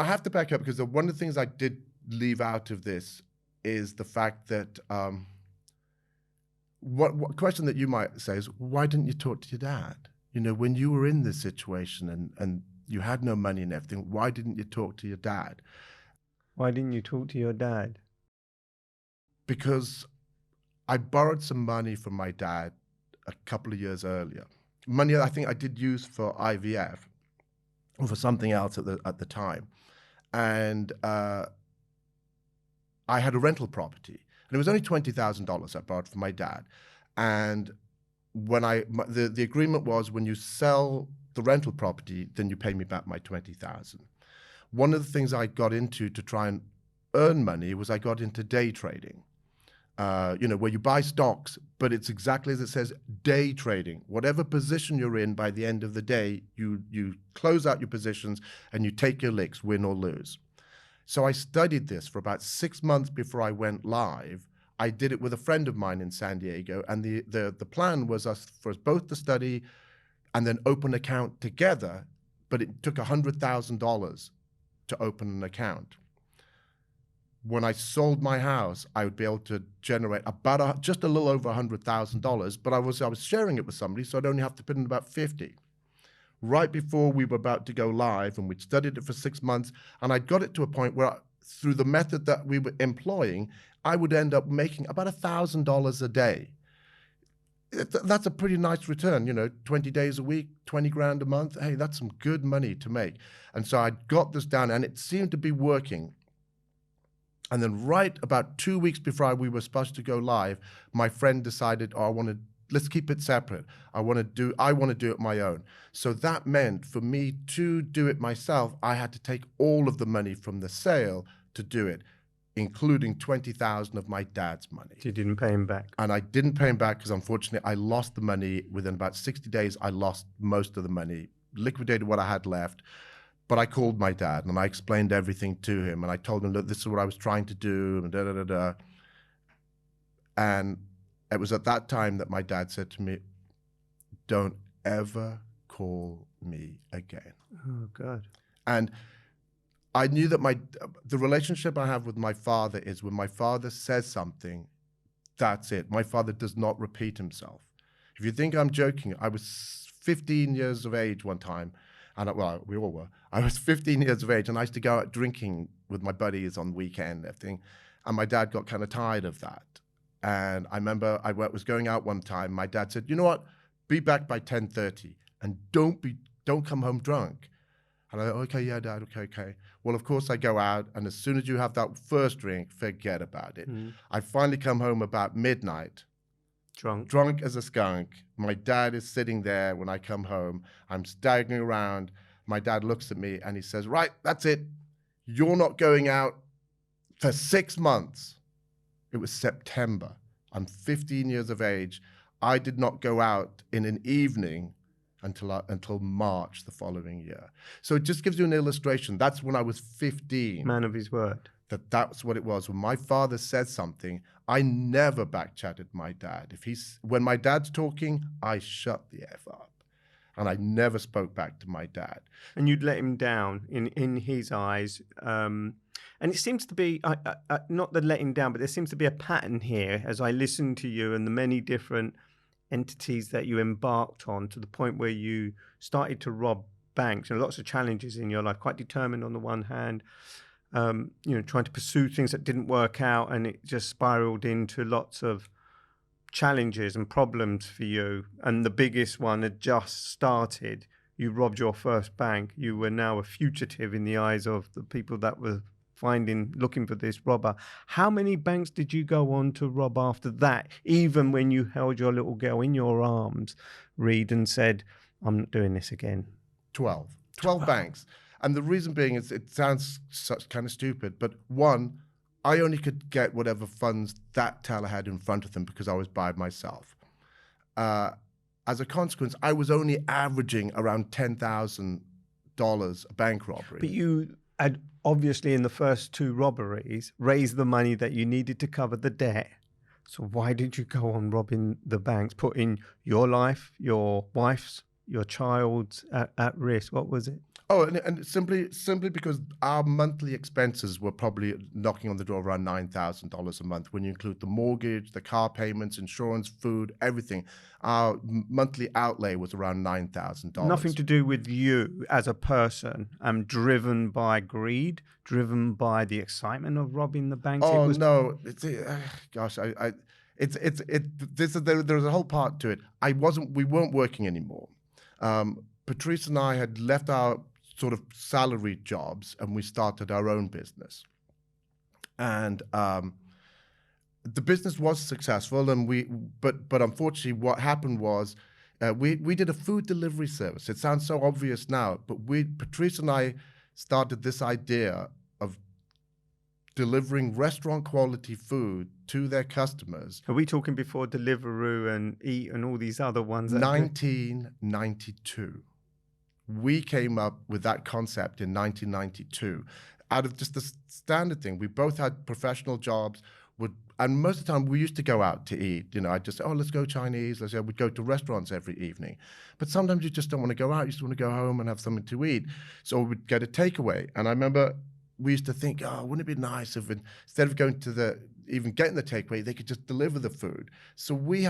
have to back up because one of the things I did leave out of this is the fact that what question that you might say is, why didn't you talk to your dad? When you were in this situation and you had no money and everything, why didn't you talk to your dad? Why didn't you talk to your dad? Because I borrowed some money from my dad a couple of years earlier. Money I think I did use for IVF or for something else at the time. And I had a rental property. And it was only $20,000 I borrowed from my dad. And when the agreement was, when you sell the rental property, then you pay me back my $20,000. One of the things I got into to try and earn money was I got into day trading. Where you buy stocks, but it's exactly as it says, day trading. Whatever position you're in, by the end of the day, you close out your positions and you take your licks, win or lose. So I studied this for about 6 months before I went live. I did it with a friend of mine in San Diego, and the plan was for us both to study and then open an account together, but it took $100,000 to open an account. When I sold my house, I would be able to generate about just a little over $100,000, but I was sharing it with somebody, so I'd only have to put in about 50. Right before we were about to go live, and we'd studied it for 6 months, and I'd got it to a point where, through the method that we were employing, I would end up making about $1,000 a day. That's a pretty nice return, 20 days a week, 20 grand a month. Hey, that's some good money to make. And so I got this down, and it seemed to be working. And then right about 2 weeks before we were supposed to go live, my friend decided, let's keep it separate. I want to do it my own. So that meant for me to do it myself, I had to take all of the money from the sale to do it, including $20,000 of my dad's money. You didn't pay him back. And I didn't pay him back because unfortunately I lost the money. Within about 60 days, I lost most of the money, liquidated what I had left. But I called my dad and I explained everything to him. And I told him, look, this is what I was trying to do, and da-da-da-da. And it was at that time that my dad said to me, don't ever call me again. Oh, God. And I knew that the relationship I have with my father is when my father says something, that's it. My father does not repeat himself. If you think I'm joking, I was 15 years of age one time, and we all were. I was 15 years of age, and I used to go out drinking with my buddies on the weekend and everything, and my dad got kind of tired of that. And I remember I was going out one time. My dad said, you know what? Be back by 10:30 and don't come home drunk. And I go, okay, yeah, Dad, okay. Well, of course, I go out, and as soon as you have that first drink, forget about it. I finally come home about midnight. Drunk as a skunk. My dad is sitting there when I come home. I'm staggering around. My dad looks at me and he says, right, that's it. You're not going out for 6 months. It was September. I'm 15 years of age. I did not go out in an evening until March the following year. So it just gives you an illustration. That's when I was 15. Man of his word. That's what it was. When my father said something, I never backchatted my dad. When my dad's talking, I shut the F up. And I never spoke back to my dad. And you'd let him down in his eyes. And it seems to be, not the letting down, but there seems to be a pattern here as I listen to you and the many different entities that you embarked on, to the point where you started to rob banks, and lots of challenges in your life, quite determined on the one hand, trying to pursue things that didn't work out, and it just spiraled into lots of challenges and problems for you. And the biggest one had just started. You robbed your first bank. You were now a fugitive in the eyes of the people that were looking for this robber. How many banks did you go on to rob after that, even when you held your little girl in your arms, Reed, and said, I'm not doing this again? 12 banks. And the reason being is it sounds such kind of stupid, but one, I only could get whatever funds that teller had in front of them because I was by myself. As a consequence, I was only averaging around $10,000 a bank robbery. But you had obviously in the first 2 robberies raised the money that you needed to cover the debt. So why did you go on robbing the banks, putting your life, your wife's, your child's at risk? What was it? Oh, and simply because our monthly expenses were probably knocking on the door around $9,000 a month. When you include the mortgage, the car payments, insurance, food, everything, our monthly outlay was around $9,000. Nothing to do with you as a person. Driven by greed, driven by the excitement of robbing the banks. Oh no, gosh, there's a whole part to it. We weren't working anymore. Patrice and I had left our sort of salaried jobs and we started our own business. And the business was successful, and but unfortunately what happened was we did a food delivery service. It sounds so obvious now, but Patrice and I started this idea of delivering restaurant quality food to their customers. Are we talking before Deliveroo and Eat and all these other ones? 1992. We came up with that concept in 1992 out of just the standard thing. We both had professional jobs, and most of the time we used to go out to eat. You know, I'd just say, let's go Chinese. We'd go to restaurants every evening. But sometimes you just don't want to go out. You just want to go home and have something to eat. So we'd get a takeaway. And I remember we used to think, wouldn't it be nice if instead of going to even getting the takeaway, they could just deliver the food. So we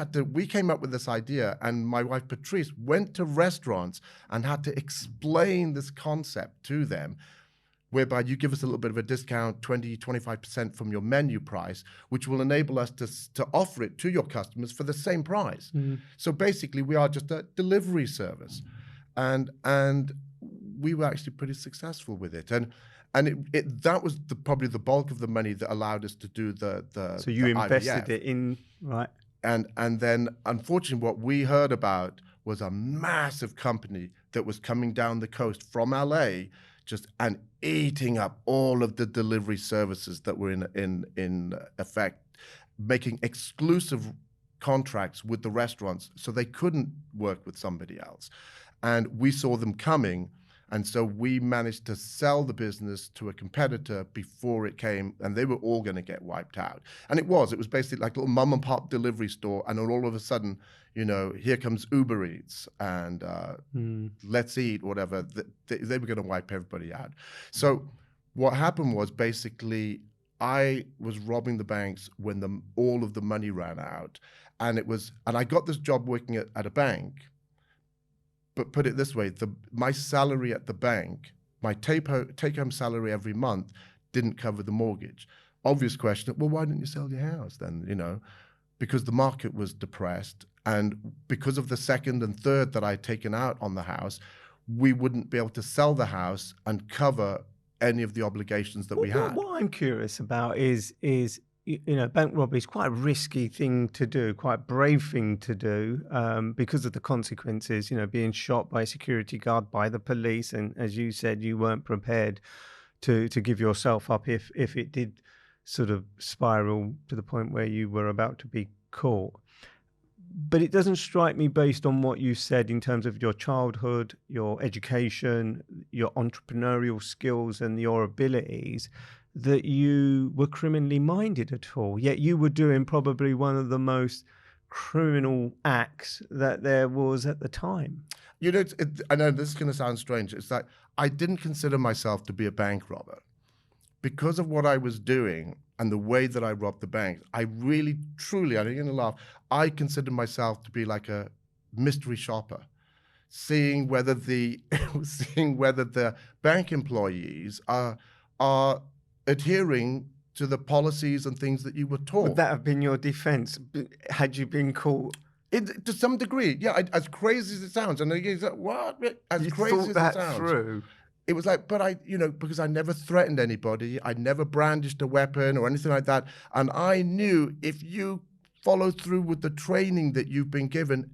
came up with this idea, and my wife Patrice went to restaurants and had to explain this concept to them, whereby you give us a little bit of a discount, 20-25% from your menu price, which will enable us to offer it to your customers for the same price. Mm-hmm. So basically, we are just a delivery service, and we were actually pretty successful with it. And that was probably the bulk of the money that allowed us to do the So you invested IVF. it in, right? And then, unfortunately, what we heard about was a massive company that was coming down the coast from LA, and eating up all of the delivery services that were in effect, making exclusive contracts with the restaurants, so they couldn't work with somebody else. And we saw them coming. And so we managed to sell the business to a competitor before it came, and they were all going to get wiped out. And it was basically like a little mom and pop delivery store. And then all of a sudden, here comes Uber Eats and Let's Eat, whatever. They were going to wipe everybody out. So what happened was basically I was robbing the banks when all of the money ran out. And I got this job working at a bank. But put it this way, my salary at the bank, my take-home salary every month didn't cover the mortgage. Obvious question, well, why didn't you sell your house then? Because the market was depressed, and because of the second and third that I'd taken out on the house, we wouldn't be able to sell the house and cover any of the obligations that we had. What I'm curious about is bank robbery is quite a risky thing to do, quite a brave thing to do, because of the consequences, being shot by a security guard, by the police. And as you said, you weren't prepared to give yourself up if it did sort of spiral to the point where you were about to be caught. But it doesn't strike me, based on what you said in terms of your childhood, your education, your entrepreneurial skills and your abilities, that you were criminally minded at all. Yet you were doing probably one of the most criminal acts that there was at the time. I know this is going to sound strange. It's like I didn't consider myself to be a bank robber. Because of what I was doing and the way that I robbed the bank, I really, truly, I'm going to laugh, I considered myself to be like a mystery shopper, seeing whether the bank employees are adhering to the policies and things that you were taught. Would that have been your defense had you been caught? To some degree, yeah. As crazy as it sounds, and you say, what? As you crazy thought as that it sounds, through. it was like, but because I never threatened anybody, I never brandished a weapon or anything like that. And I knew if you follow through with the training that you've been given,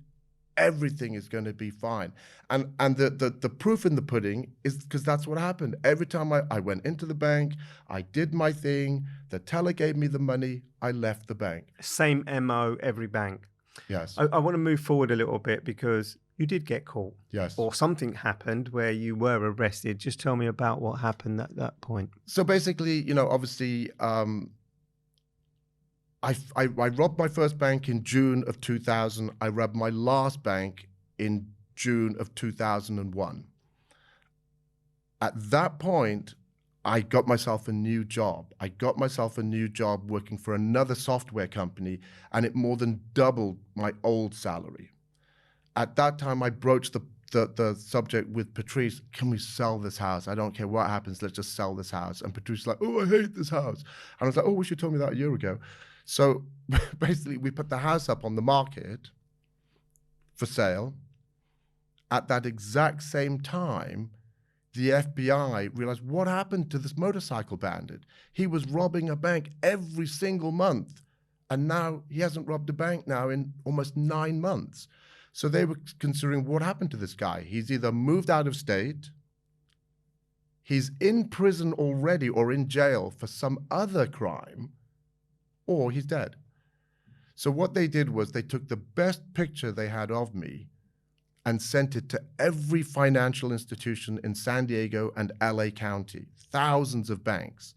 everything is going to be fine. And the proof in the pudding is because that's what happened. Every time I went into the bank, I did my thing, the teller gave me the money, I left the bank. Same MO every bank. Yes. I want to move forward a little bit because you did get caught. Yes. Or something happened where you were arrested. Just tell me about what happened at that point. So basically, obviously, I robbed my first bank in June of 2000. I robbed my last bank in June of 2001. At that point, I got myself a new job. I got myself a new job working for another software company, and it more than doubled my old salary. At that time, I broached the subject with Patrice. Can we sell this house? I don't care what happens. Let's just sell this house. And Patrice was like, oh, I hate this house. And I was like, oh, wish you told me that a year ago. So basically, we put the house up on the market for sale. At that exact same time, the FBI realized what happened to this motorcycle bandit. He was robbing a bank every single month. And now he hasn't robbed a bank now in almost 9 months. So they were considering what happened to this guy. He's either moved out of state, he's in prison already or in jail for some other crime, or he's dead. So what they did was they took the best picture they had of me and sent it to every financial institution in San Diego and LA County, thousands of banks.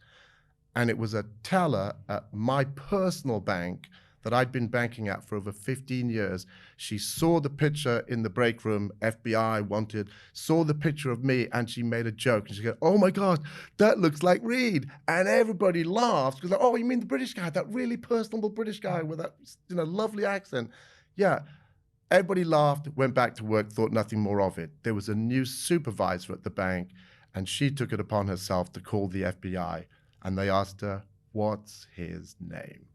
And it was a teller at my personal bank that I'd been banking at for over 15 years. She saw the picture in the break room, FBI wanted, saw the picture of me, and she made a joke. And she goes, oh my God, that looks like Reed. And everybody laughed because, oh, you mean the British guy, that really personable British guy with that lovely accent? Yeah. Everybody laughed, went back to work, thought nothing more of it. There was a new supervisor at the bank, and she took it upon herself to call the FBI. And they asked her, what's his name?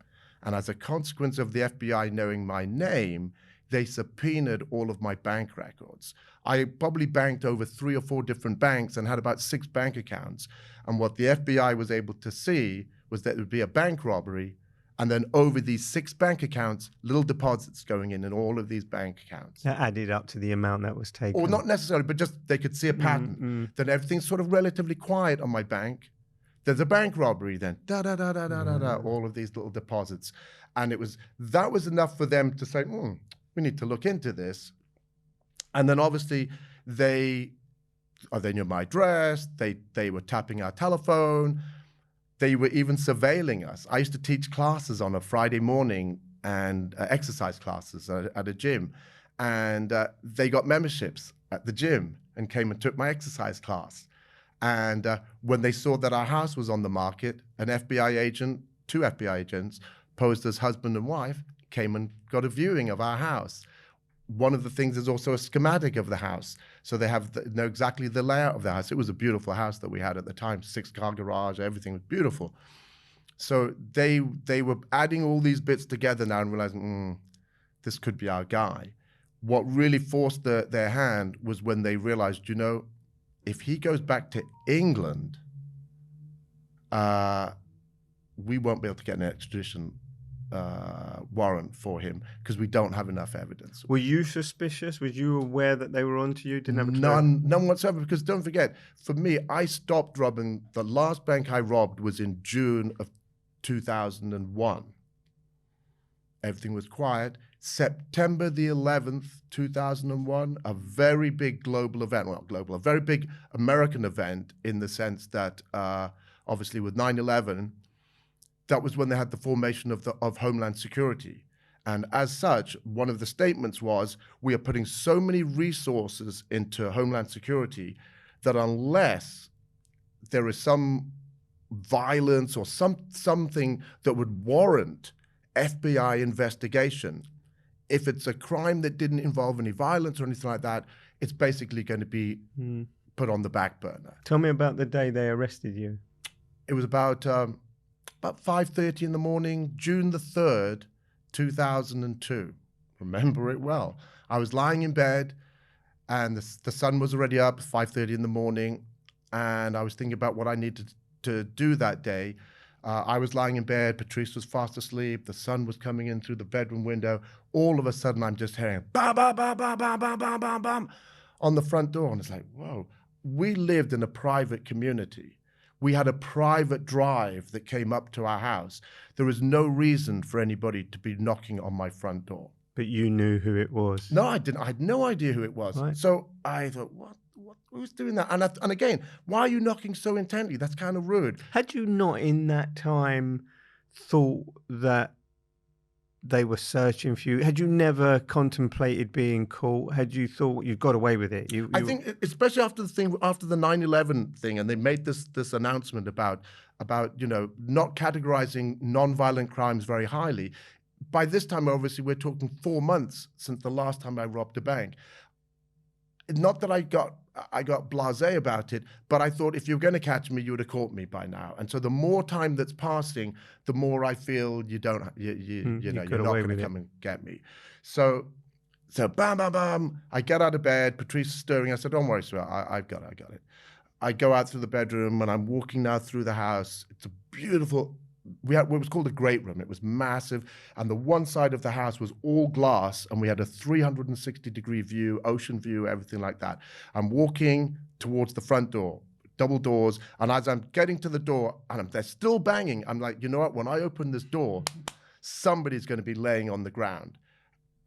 And as a consequence of the FBI knowing my name, they subpoenaed all of my bank records. I probably banked over 3 or 4 different banks and had about 6 bank accounts. And what the FBI was able to see was that there would be a bank robbery, and then over these 6 bank accounts, little deposits going in all of these bank accounts. That added up to the amount that was taken. Or not necessarily, but just they could see a pattern. Then everything's sort of relatively quiet on my bank. There's a bank robbery then, all of these little deposits. And that was enough for them to say, we need to look into this. And then obviously they knew my address, they were tapping our telephone, they were even surveilling us. I used to teach classes on a Friday morning and exercise classes at a gym. And they got memberships at the gym and came and took my exercise class. And when they saw that our house was on the market, an FBI agent, 2 FBI agents, posed as husband and wife, came and got a viewing of our house. One of the things is also a schematic of the house. So they know exactly the layout of the house. It was a beautiful house that we had at the time, 6-car garage, everything was beautiful. So they were adding all these bits together now and realizing, this could be our guy. What really forced their hand was when they realized, if he goes back to England, we won't be able to get an extradition warrant for him because we don't have enough evidence. Were you suspicious? Was you aware that they were onto you? Didn't have a none whatsoever, because don't forget, for me, I stopped robbing. The last bank I robbed was in June of 2001. Everything was quiet. September the 11th, 2001, a very big global event, a very big American event in the sense that obviously with 9/11, that was when they had the formation of Homeland Security. And as such, one of the statements was, we are putting so many resources into Homeland Security that unless there is some violence or something that would warrant FBI investigation, if it's a crime that didn't involve any violence or anything like that, it's basically going to be put on the back burner. Tell me about the day they arrested you. It was about 5:30 in the morning, June the 3rd, 2002. Remember it well. I was lying in bed and the sun was already up, 5:30 in the morning, and I was thinking about what I needed to do that day. I was lying in bed. Patrice was fast asleep. The sun was coming in through the bedroom window. All of a sudden, I'm just hearing bam, bam, bam, bam, bam, bam, bam, bam, bam on the front door. And it's like, whoa. We lived in a private community. We had a private drive that came up to our house. There was no reason for anybody to be knocking on my front door. But you knew who it was. No, I didn't. I had no idea who it was. Right. So I thought, who's doing that? And again, why are you knocking so intently? That's kind of rude. Had you not in that time thought that they were searching for you? Had you never contemplated being caught? Had you thought you got away with it? I think, especially after the 9/11 thing, and they made this announcement about not categorizing non-violent crimes very highly. By this time, obviously, we're talking 4 months since the last time I robbed a bank. Not that I got blasé about it, but I thought if you're going to catch me, you would have caught me by now. And so the more time that's passing, the more I feel you're not going to come and get me. So bam, bam, bam. I get out of bed. Patrice is stirring. I said, don't worry, sweetheart. I got it. I go out through the bedroom, and I'm walking now through the house. It's a beautiful. We had what was called a great room. It was massive, and the one side of the house was all glass, and we had a 360-degree view, ocean view, everything like that. I'm walking towards the front door, double doors, and as I'm getting to the door, and they're still banging, I'm like, you know what? When I open this door, somebody's going to be laying on the ground.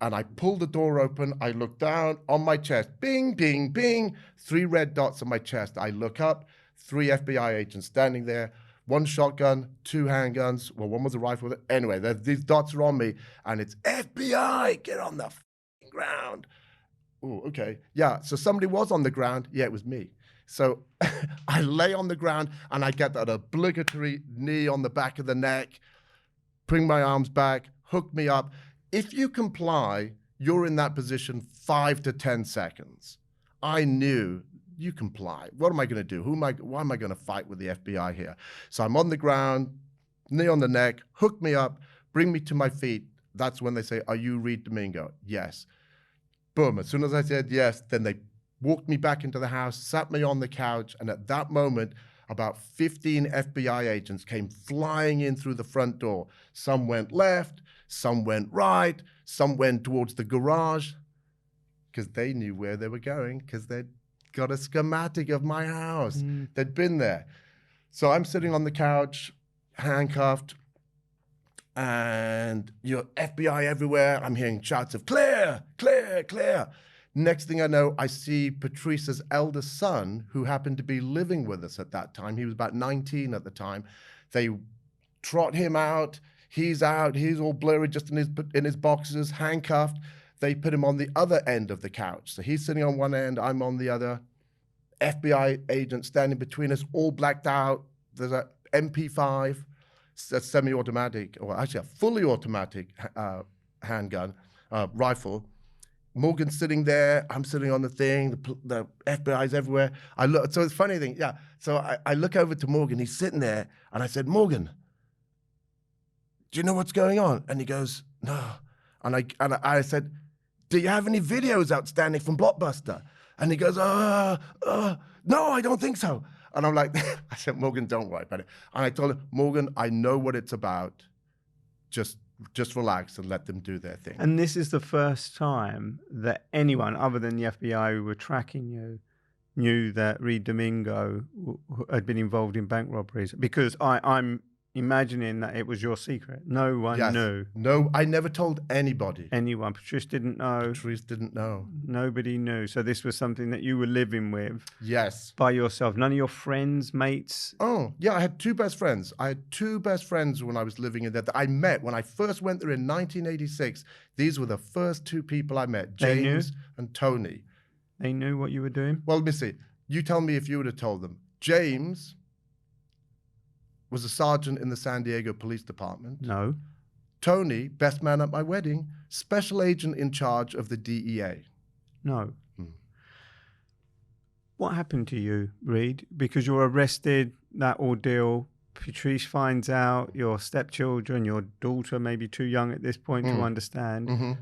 And I pull the door open. I look down on my chest. Bing, bing, bing. 3 red dots on my chest. I look up. 3 FBI agents standing there. 1 shotgun, 2 handguns. Well, one was a rifle. Anyway, these dots are on me, and it's FBI. Get on the ground. Oh, okay. Yeah, so somebody was on the ground. Yeah, it was me. So I lay on the ground, and I get that obligatory knee on the back of the neck, bring my arms back, hook me up. If you comply, you're in that position 5 to 10 seconds. I knew. You comply. What am I going to do? Why am I going to fight with the FBI here? So I'm on the ground, knee on the neck, hook me up, bring me to my feet. That's when they say, are you Reed Domingo? Yes. Boom. As soon as I said yes, then they walked me back into the house, sat me on the couch, and at that moment, about 15 FBI agents came flying in through the front door. Some went left, some went right, some went towards the garage, because they knew where they were going, because they'd got a schematic of my house. They'd been there. So I'm sitting on the couch, handcuffed, and FBI everywhere. I'm hearing shouts of clear, clear, clear. Next thing I know, I see Patrice's eldest son, who happened to be living with us at that time. He was about 19 at the time. They trot him out. He's out. He's all blurry, just in his boxes, handcuffed. They put him on the other end of the couch. So he's sitting on one end, I'm on the other. FBI agent standing between us, all blacked out. There's a MP5, a semi-automatic, or actually a fully automatic handgun, rifle. Morgan's sitting there. I'm sitting on the thing. The FBI's everywhere. So it's a funny thing, yeah. So I look over to Morgan. He's sitting there, and I said, Morgan, do you know what's going on? And he goes, no. And I said, do you have any videos outstanding from Blockbuster? And he goes, no, I don't think so. And I'm like, I said, Morgan, don't worry about it. And I told him, Morgan, I know what it's about. Just relax and let them do their thing. And this is the first time that anyone other than the FBI who were tracking you knew that Reed Domingo had been involved in bank robberies? Because I'm imagining that it was your secret. No one knew. No, I never told anybody. Anyone. Patrice didn't know. Patrice didn't know. Nobody knew. So this was something that you were living with. Yes. By yourself. None of your friends, mates? Oh, yeah, I had 2 best friends. I had 2 best friends when I was living in there that I met when I first went there in 1986. These were the first 2 people I met, James and Tony. They knew what you were doing? Well, let me see. You tell me if you would have told them. James was a sergeant in the San Diego Police Department. No. Tony, best man at my wedding, special agent in charge of the DEA. No. What happened to you, Reed? Because you're arrested, that ordeal, Patrice finds out, your stepchildren, your daughter may be too young at this point to understand.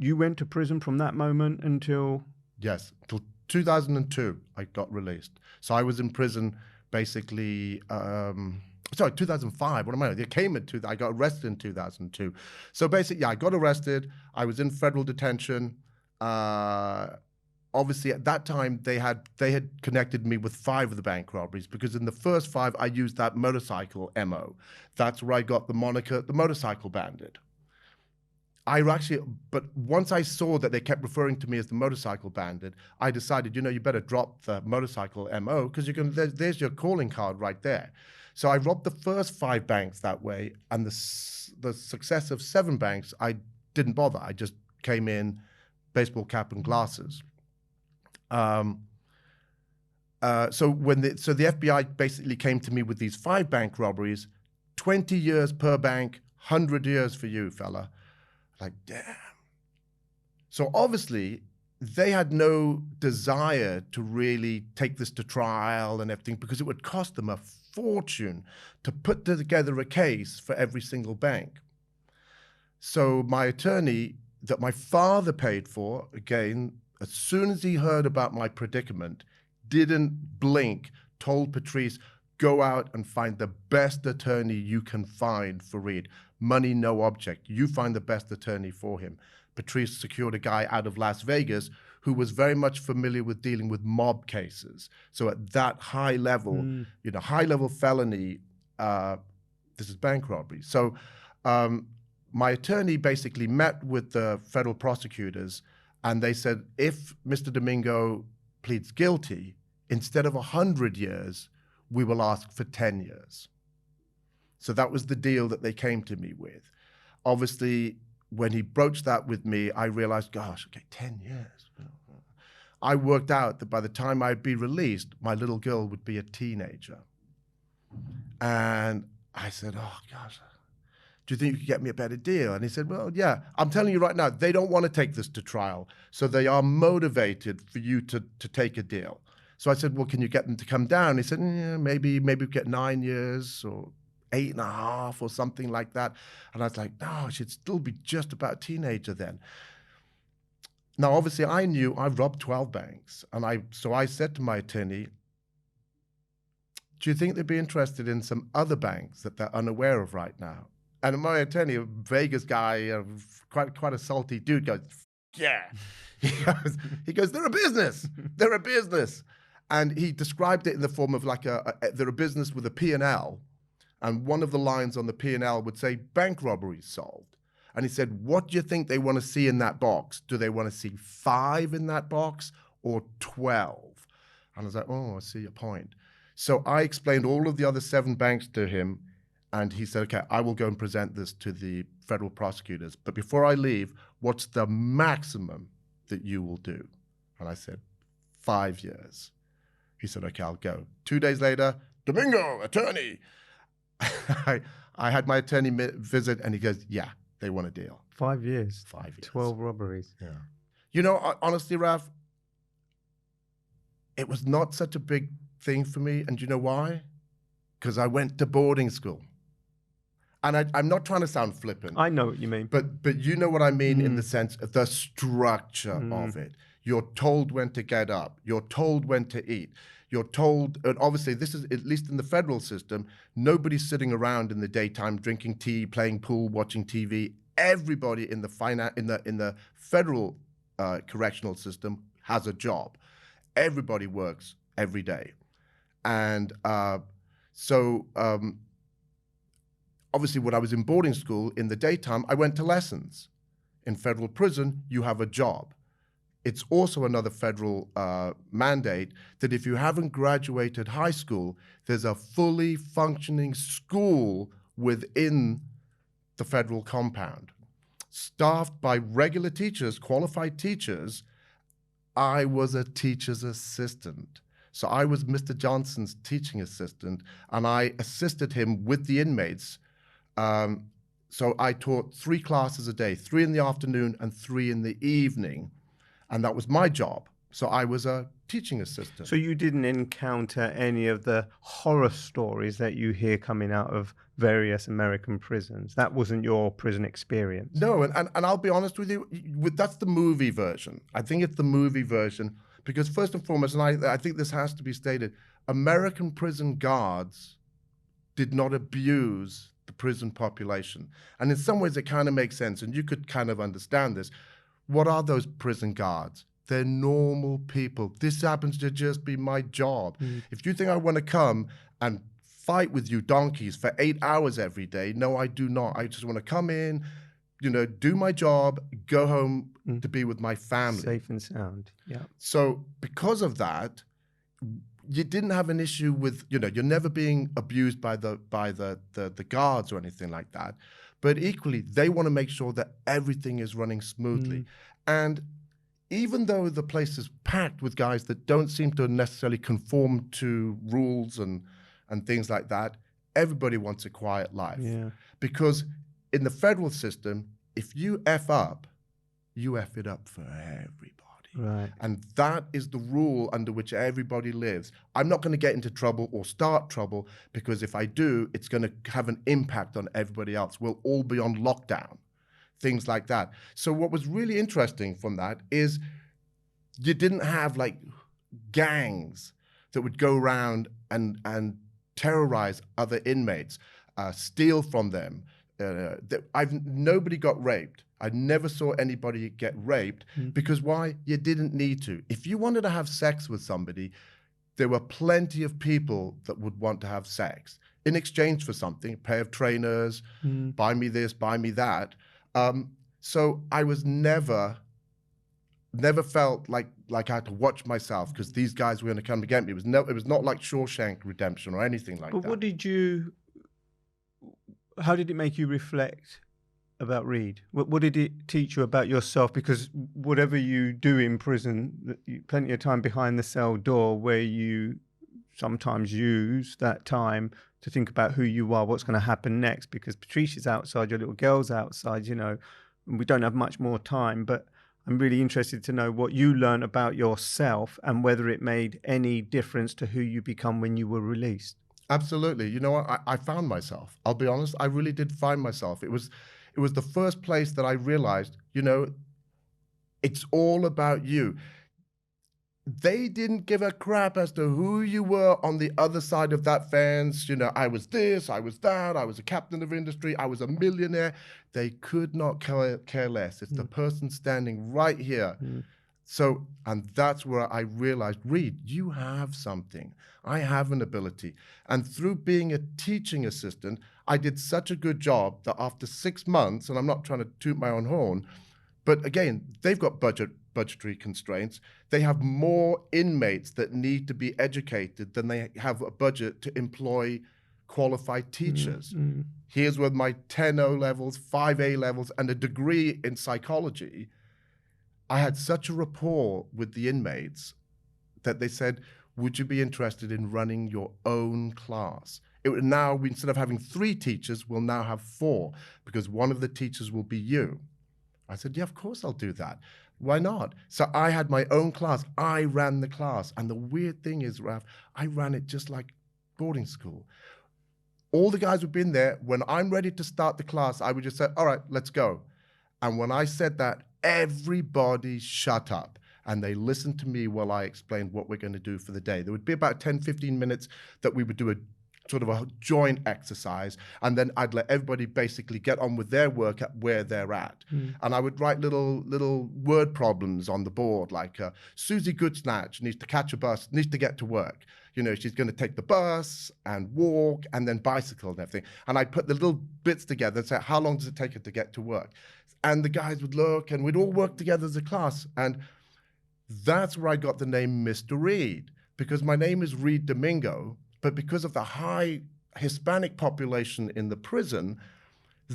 You went to prison from that moment until... Yes, till 2002, I got released. So I was in prison basically, 2005. What am I? I got arrested in 2002. So basically, I got arrested. I was in federal detention. Obviously, at that time, they had connected me with 5 of the bank robberies, because in the first 5, I used that motorcycle MO. That's where I got the moniker, the Motorcycle Bandit. But once I saw that they kept referring to me as the Motorcycle Bandit, I decided, you better drop the motorcycle MO, because there's your calling card right there. So I robbed the first 5 banks that way, and the successive 7 banks, I didn't bother. I just came in, baseball cap and glasses. So the FBI basically came to me with these 5 bank robberies, 20 years per bank, 100 years for you, fella. Like, damn. So obviously, they had no desire to really take this to trial and everything, because it would cost them a fortune to put together a case for every single bank. So my attorney, that my father paid for, again, as soon as he heard about my predicament, didn't blink, told Patrice, go out and find the best attorney you can find for Reed. Money, no object. You find the best attorney for him. Patrice secured a guy out of Las Vegas who was very much familiar with dealing with mob cases. So at that high level, high level felony, this is bank robbery. So my attorney basically met with the federal prosecutors, and they said, if Mr. Domingo pleads guilty, instead of 100 years, we will ask for 10 years. So that was the deal that they came to me with. Obviously, when he broached that with me, I realized, gosh, okay, 10 years. I worked out that by the time I'd be released, my little girl would be a teenager. And I said, oh, gosh, do you think you could get me a better deal? And he said, well, yeah, I'm telling you right now, they don't want to take this to trial. So they are motivated for you to take a deal. So I said, well, can you get them to come down? He said, yeah, maybe we get 9 years or 8.5 or something like that. And I was like, no, she'd still be just about a teenager then. Now, obviously, I knew I robbed 12 banks. And so I said to my attorney, do you think they'd be interested in some other banks that they're unaware of right now? And my attorney, a Vegas guy, quite a salty dude, goes, yeah. He goes, they're a business. They're a business. And he described it in the form of like they're a business with a P&L. And one of the lines on the P&L would say, bank robberies solved. And he said, what do you think they want to see in that box? Do they want to see 5 in that box or 12? And I was like, oh, I see your point. So I explained all of the other 7 banks to him. And he said, okay, I will go and present this to the federal prosecutors. But before I leave, what's the maximum that you will do? And I said, 5 years. He said, okay, I'll go. 2 days later, Domingo, attorney. I had my attorney visit, and he goes, yeah, they want a deal. 5 years. 5 years. 12 robberies. Yeah. Honestly, Raf, it was not such a big thing for me. And you know why? Because I went to boarding school. And I'm not trying to sound flippant. I know what you mean. But you know what I mean in the sense of the structure of it. You're told when to get up. You're told when to eat. You're told, and obviously this is, at least in the federal system, nobody's sitting around in the daytime drinking tea, playing pool, watching TV. Everybody in the federal correctional system has a job. Everybody works every day. And obviously, when I was in boarding school in the daytime, I went to lessons. In federal prison, you have a job. It's also another federal mandate that if you haven't graduated high school, there's a fully functioning school within the federal compound. Staffed by regular teachers, qualified teachers, I was a teacher's assistant. So I was Mr. Johnson's teaching assistant, and I assisted him with the inmates. So I taught 3 classes a day, 3 in the afternoon and 3 in the evening. And that was my job. So I was a teaching assistant. So you didn't encounter any of the horror stories that you hear coming out of various American prisons? That wasn't your prison experience? No, and I'll be honest with you, that's the movie version. I think it's the movie version. Because first and foremost, and I think this has to be stated, American prison guards did not abuse the prison population. And in some ways, it kind of makes sense, and you could kind of understand this. What are those prison guards? They're normal people. This happens to just be my job. If you think I want to come and fight with you donkeys for 8 hours every day, no, I do not. I just want to come in, do my job, go home to be with my family. Safe and sound, yeah. So because of that, you didn't have an issue with, you're never being abused by the guards or anything like that. But equally, they want to make sure that everything is running smoothly. And even though the place is packed with guys that don't seem to necessarily conform to rules and things like that, everybody wants a quiet life. Yeah. Because in the federal system, if you F up, you F it up for everybody. Right. And that is the rule under which everybody lives. I'm not going to get into trouble or start trouble, because if I do, it's going to have an impact on everybody else. We'll all be on lockdown, things like that. So what was really interesting from that is you didn't have like gangs that would go around and terrorize other inmates, steal from them. Nobody got raped. I never saw anybody get raped because why? You didn't need to. If you wanted to have sex with somebody, there were plenty of people that would want to have sex in exchange for something, a pair of trainers, buy me this, buy me that. So I was never felt like I had to watch myself because these guys were going to come and get me. It was not like Shawshank Redemption or anything like that. But how did it make you reflect about Reed? What did it teach you about yourself? Because whatever you do in prison, plenty of time behind the cell door where you sometimes use that time to think about who you are, what's going to happen next, because Patricia's outside, your little girl's outside, and we don't have much more time, but I'm really interested to know what you learned about yourself and whether it made any difference to who you become when you were released. Absolutely. You know what? I found myself. I'll be honest. I really did find myself. It was the first place that I realized, it's all about you. They didn't give a crap as to who you were on the other side of that fence. I was this, I was that, I was a captain of industry, I was a millionaire. They could not care less. It's the person standing right here. So, and that's where I realized, Reed, you have something. I have an ability. And through being a teaching assistant, I did such a good job that after 6 months, and I'm not trying to toot my own horn, but again, they've got budgetary constraints. They have more inmates that need to be educated than they have a budget to employ qualified teachers. Here's with my 10 O levels, 5 A levels, and a degree in psychology. I had such a rapport with the inmates that they said, would you be interested in running your own class? It would now, instead of having 3 teachers, we'll now have 4, because one of the teachers will be you. I said, yeah, of course I'll do that. Why not? So I had my own class. I ran the class. And the weird thing is, Raf, I ran it just like boarding school. All the guys who've been there, when I'm ready to start the class, I would just say, all right, let's go. And when I said that, everybody shut up. And they listened to me while I explained what we're going to do for the day. There would be about 10, 15 minutes that we would do a sort of a joint exercise, and then I'd let everybody basically get on with their work at where they're at. And I would write little word problems on the board, like Susie Goodsnatch needs to catch a bus, needs to get to work. She's going to take the bus and walk and then bicycle and everything. And I'd put the little bits together and say, how long does it take her to get to work? And the guys would look, and we'd all work together as a class. And that's where I got the name Mr. Reed, because my name is Reed Domingo. But because of the high Hispanic population in the prison,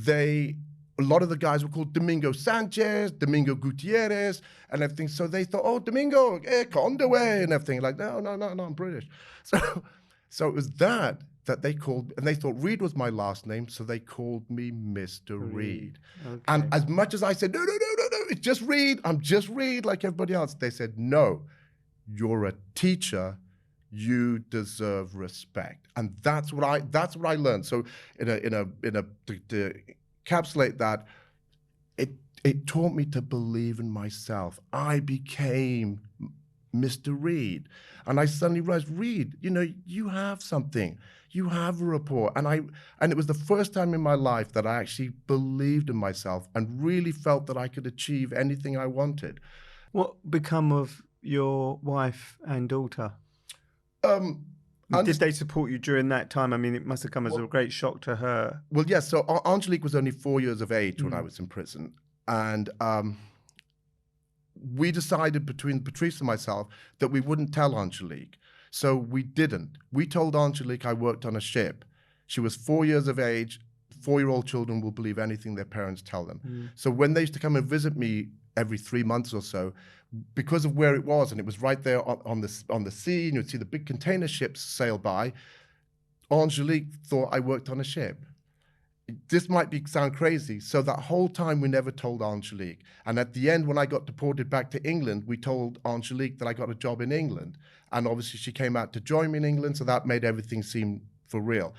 a lot of the guys were called Domingo Sanchez, Domingo Gutierrez, and everything. So they thought, oh, Domingo, Conde way, and everything. Like, no, I'm British. So it was that they called, and they thought Reed was my last name, so they called me Mr. Reed. Okay. And as much as I said, no, it's just Reed, I'm just Reed like everybody else, they said, no, you're a teacher. You deserve respect, and that's what I learned. So, to encapsulate that, it taught me to believe in myself. I became Mr. Reed. And I suddenly realized, Reed, you have something. You have a rapport. And it was the first time in my life that I actually believed in myself and really felt that I could achieve anything I wanted. What become of your wife and daughter? Did they support you during that time? I mean, it must have come as a great shock to her. Well, yes. So Angelique was only 4 years of age when I was in prison. And we decided between Patrice and myself that we wouldn't tell Angelique. So we didn't. We told Angelique I worked on a ship. She was 4 years of age. 4-year-old children will believe anything their parents tell them. So when they used to come and visit me every 3 months or so, because of where it was, and it was right there on the sea, and you'd see the big container ships sail by, Angelique thought I worked on a ship. This might sound crazy. So that whole time we never told Angelique. And at the end, when I got deported back to England, we told Angelique that I got a job in England. And obviously she came out to join me in England, so that made everything seem for real.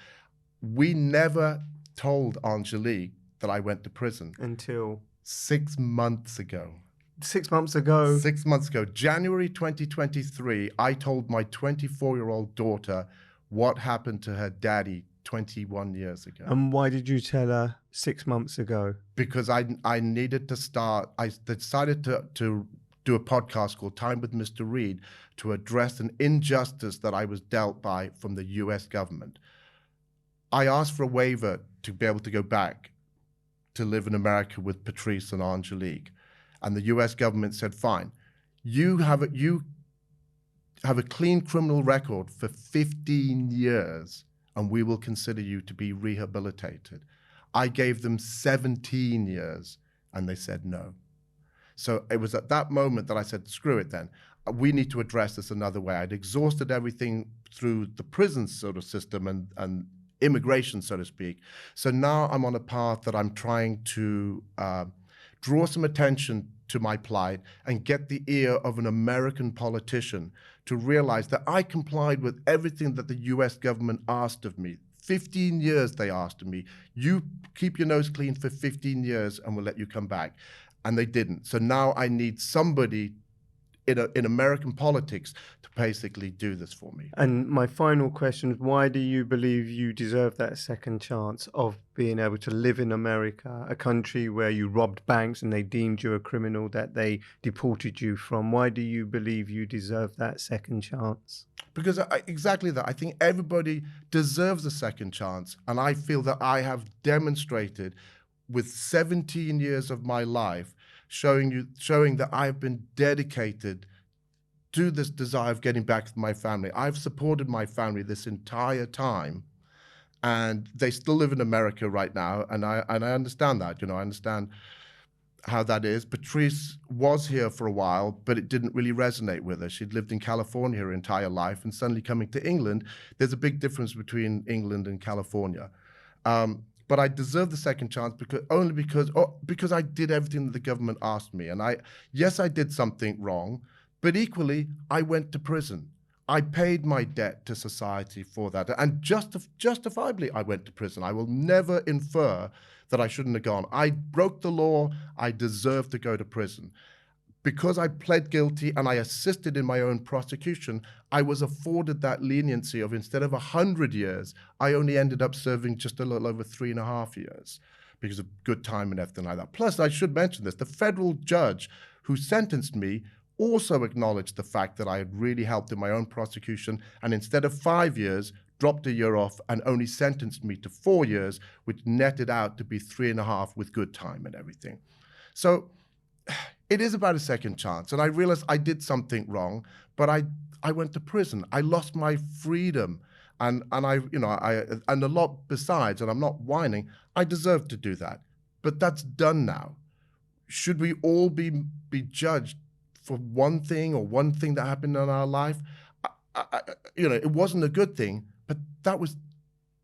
We never told Angelique that I went to prison. Until? 6 months ago. 6 months ago? 6 months ago. January 2023, I told my 24-year-old daughter what happened to her daddy 21 years ago. And why did you tell her 6 months ago? Because I needed to start, I decided to do a podcast called Time with Mr. Reed to address an injustice that I was dealt by from the US government. I asked for a waiver to be able to go back to live in America with Patrice and Angelique. And the US government said, fine, you have a clean criminal record for 15 years and we will consider you to be rehabilitated. I gave them 17 years and they said no. So it was at that moment that I said, screw it then. We need to address this another way. I'd exhausted everything through the prison sort of system and immigration, so to speak. So now I'm on a path that I'm trying to draw some attention to my plight and get the ear of an American politician to realize that I complied with everything that the US government asked of me. 15 years they asked of me. You keep your nose clean for 15 years and we'll let you come back. And they didn't. So now I need somebody in American politics to basically do this for me. And my final question is, why do you believe you deserve that second chance of being able to live in America, a country where you robbed banks and they deemed you a criminal that they deported you from? Why do you believe you deserve that second chance? Because exactly that. I think everybody deserves a second chance. And I feel that I have demonstrated with 17 years of my life showing that I've been dedicated to this desire of getting back to my family. I've supported my family this entire time, and they still live in America right now, and I understand that. I understand how that is. Patrice was here for a while, but it didn't really resonate with her. She'd lived in California her entire life, and suddenly coming to England, there's a big difference between England and California. But I deserve the second chance because I did everything that the government asked me. And yes, I did something wrong, but equally, I went to prison. I paid my debt to society for that. And justifiably, I went to prison. I will never infer that I shouldn't have gone. I broke the law. I deserve to go to prison. Because I pled guilty and I assisted in my own prosecution, I was afforded that leniency of instead of 100 years, I only ended up serving just a little over 3.5 years because of good time and everything like that. Plus, I should mention this, the federal judge who sentenced me also acknowledged the fact that I had really helped in my own prosecution, and instead of 5 years, dropped a year off and only sentenced me to 4 years, which netted out to be 3.5 with good time and everything. So it is about a second chance. And I realized I did something wrong, but I went to prison. I lost my freedom and a lot besides, and I'm not whining, I deserve to do that. But that's done now. Should we all be judged for one thing that happened in our life? It wasn't a good thing, but that was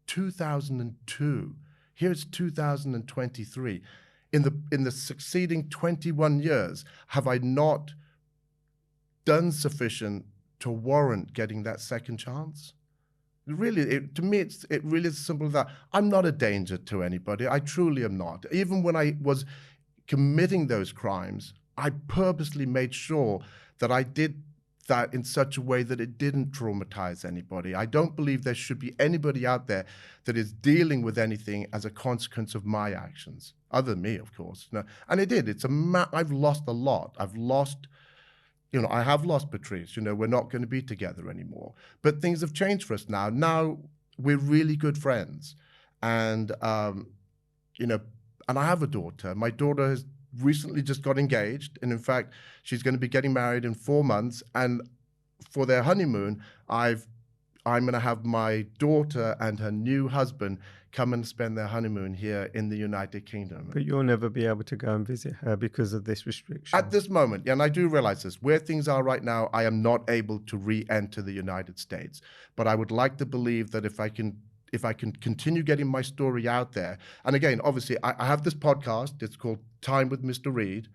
2002. Here it's 2023. In the succeeding 21 years, have I not done sufficient to warrant getting that second chance? Really, to me, it really is simple as that. I'm not a danger to anybody. I truly am not. Even when I was committing those crimes, I purposely made sure that I did that in such a way that it didn't traumatize anybody. I don't believe there should be anybody out there that is dealing with anything as a consequence of my actions, other than me, of course. No, and it did. I've lost a lot. I have lost Patrice. We're not going to be together anymore. But things have changed for us now. Now we're really good friends. And, and I have a daughter. My daughter has recently just got engaged. And in fact, she's going to be getting married in 4 months. And for their honeymoon, I'm going to have my daughter and her new husband come and spend their honeymoon here in the United Kingdom. But you'll never be able to go and visit her because of this restriction. At this moment, and I do realize this, where things are right now, I am not able to re-enter the United States. But I would like to believe that if I can continue getting my story out there, and again, obviously, I have this podcast. It's called Time with Mr. Reed.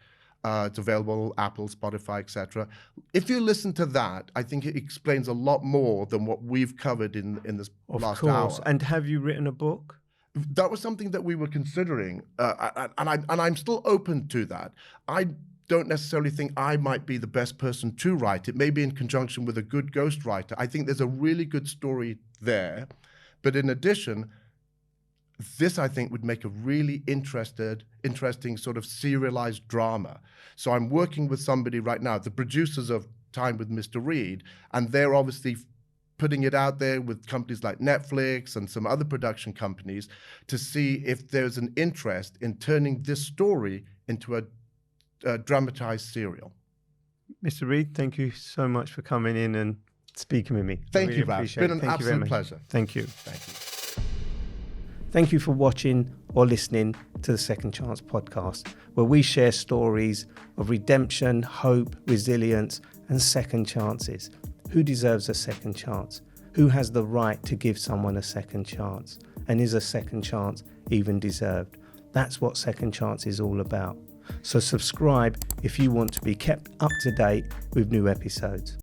It's available on Apple, Spotify, etc. If you listen to that, I think it explains a lot more than what we've covered in this last hour. Of course. And have you written a book? That was something that we were considering, and I'm still open to that. I don't necessarily think I might be the best person to write it. Maybe in conjunction with a good ghostwriter. I think there's a really good story there. But in addition, this, I think, would make a really interesting sort of serialized drama. So I'm working with somebody right now, the producers of Time with Mr. Reed, and they're obviously putting it out there with companies like Netflix and some other production companies to see if there's an interest in turning this story into a dramatized serial. Mr. Reed, thank you so much for coming in and speaking with me. Thank you, Ralph. It's been an absolute pleasure. Thank you. Thank you. Thank you for watching or listening to the Second Chance podcast, where we share stories of redemption, hope, resilience, and second chances. Who deserves a second chance? Who has the right to give someone a second chance? And is a second chance even deserved? That's what Second Chance is all about. So subscribe if you want to be kept up to date with new episodes.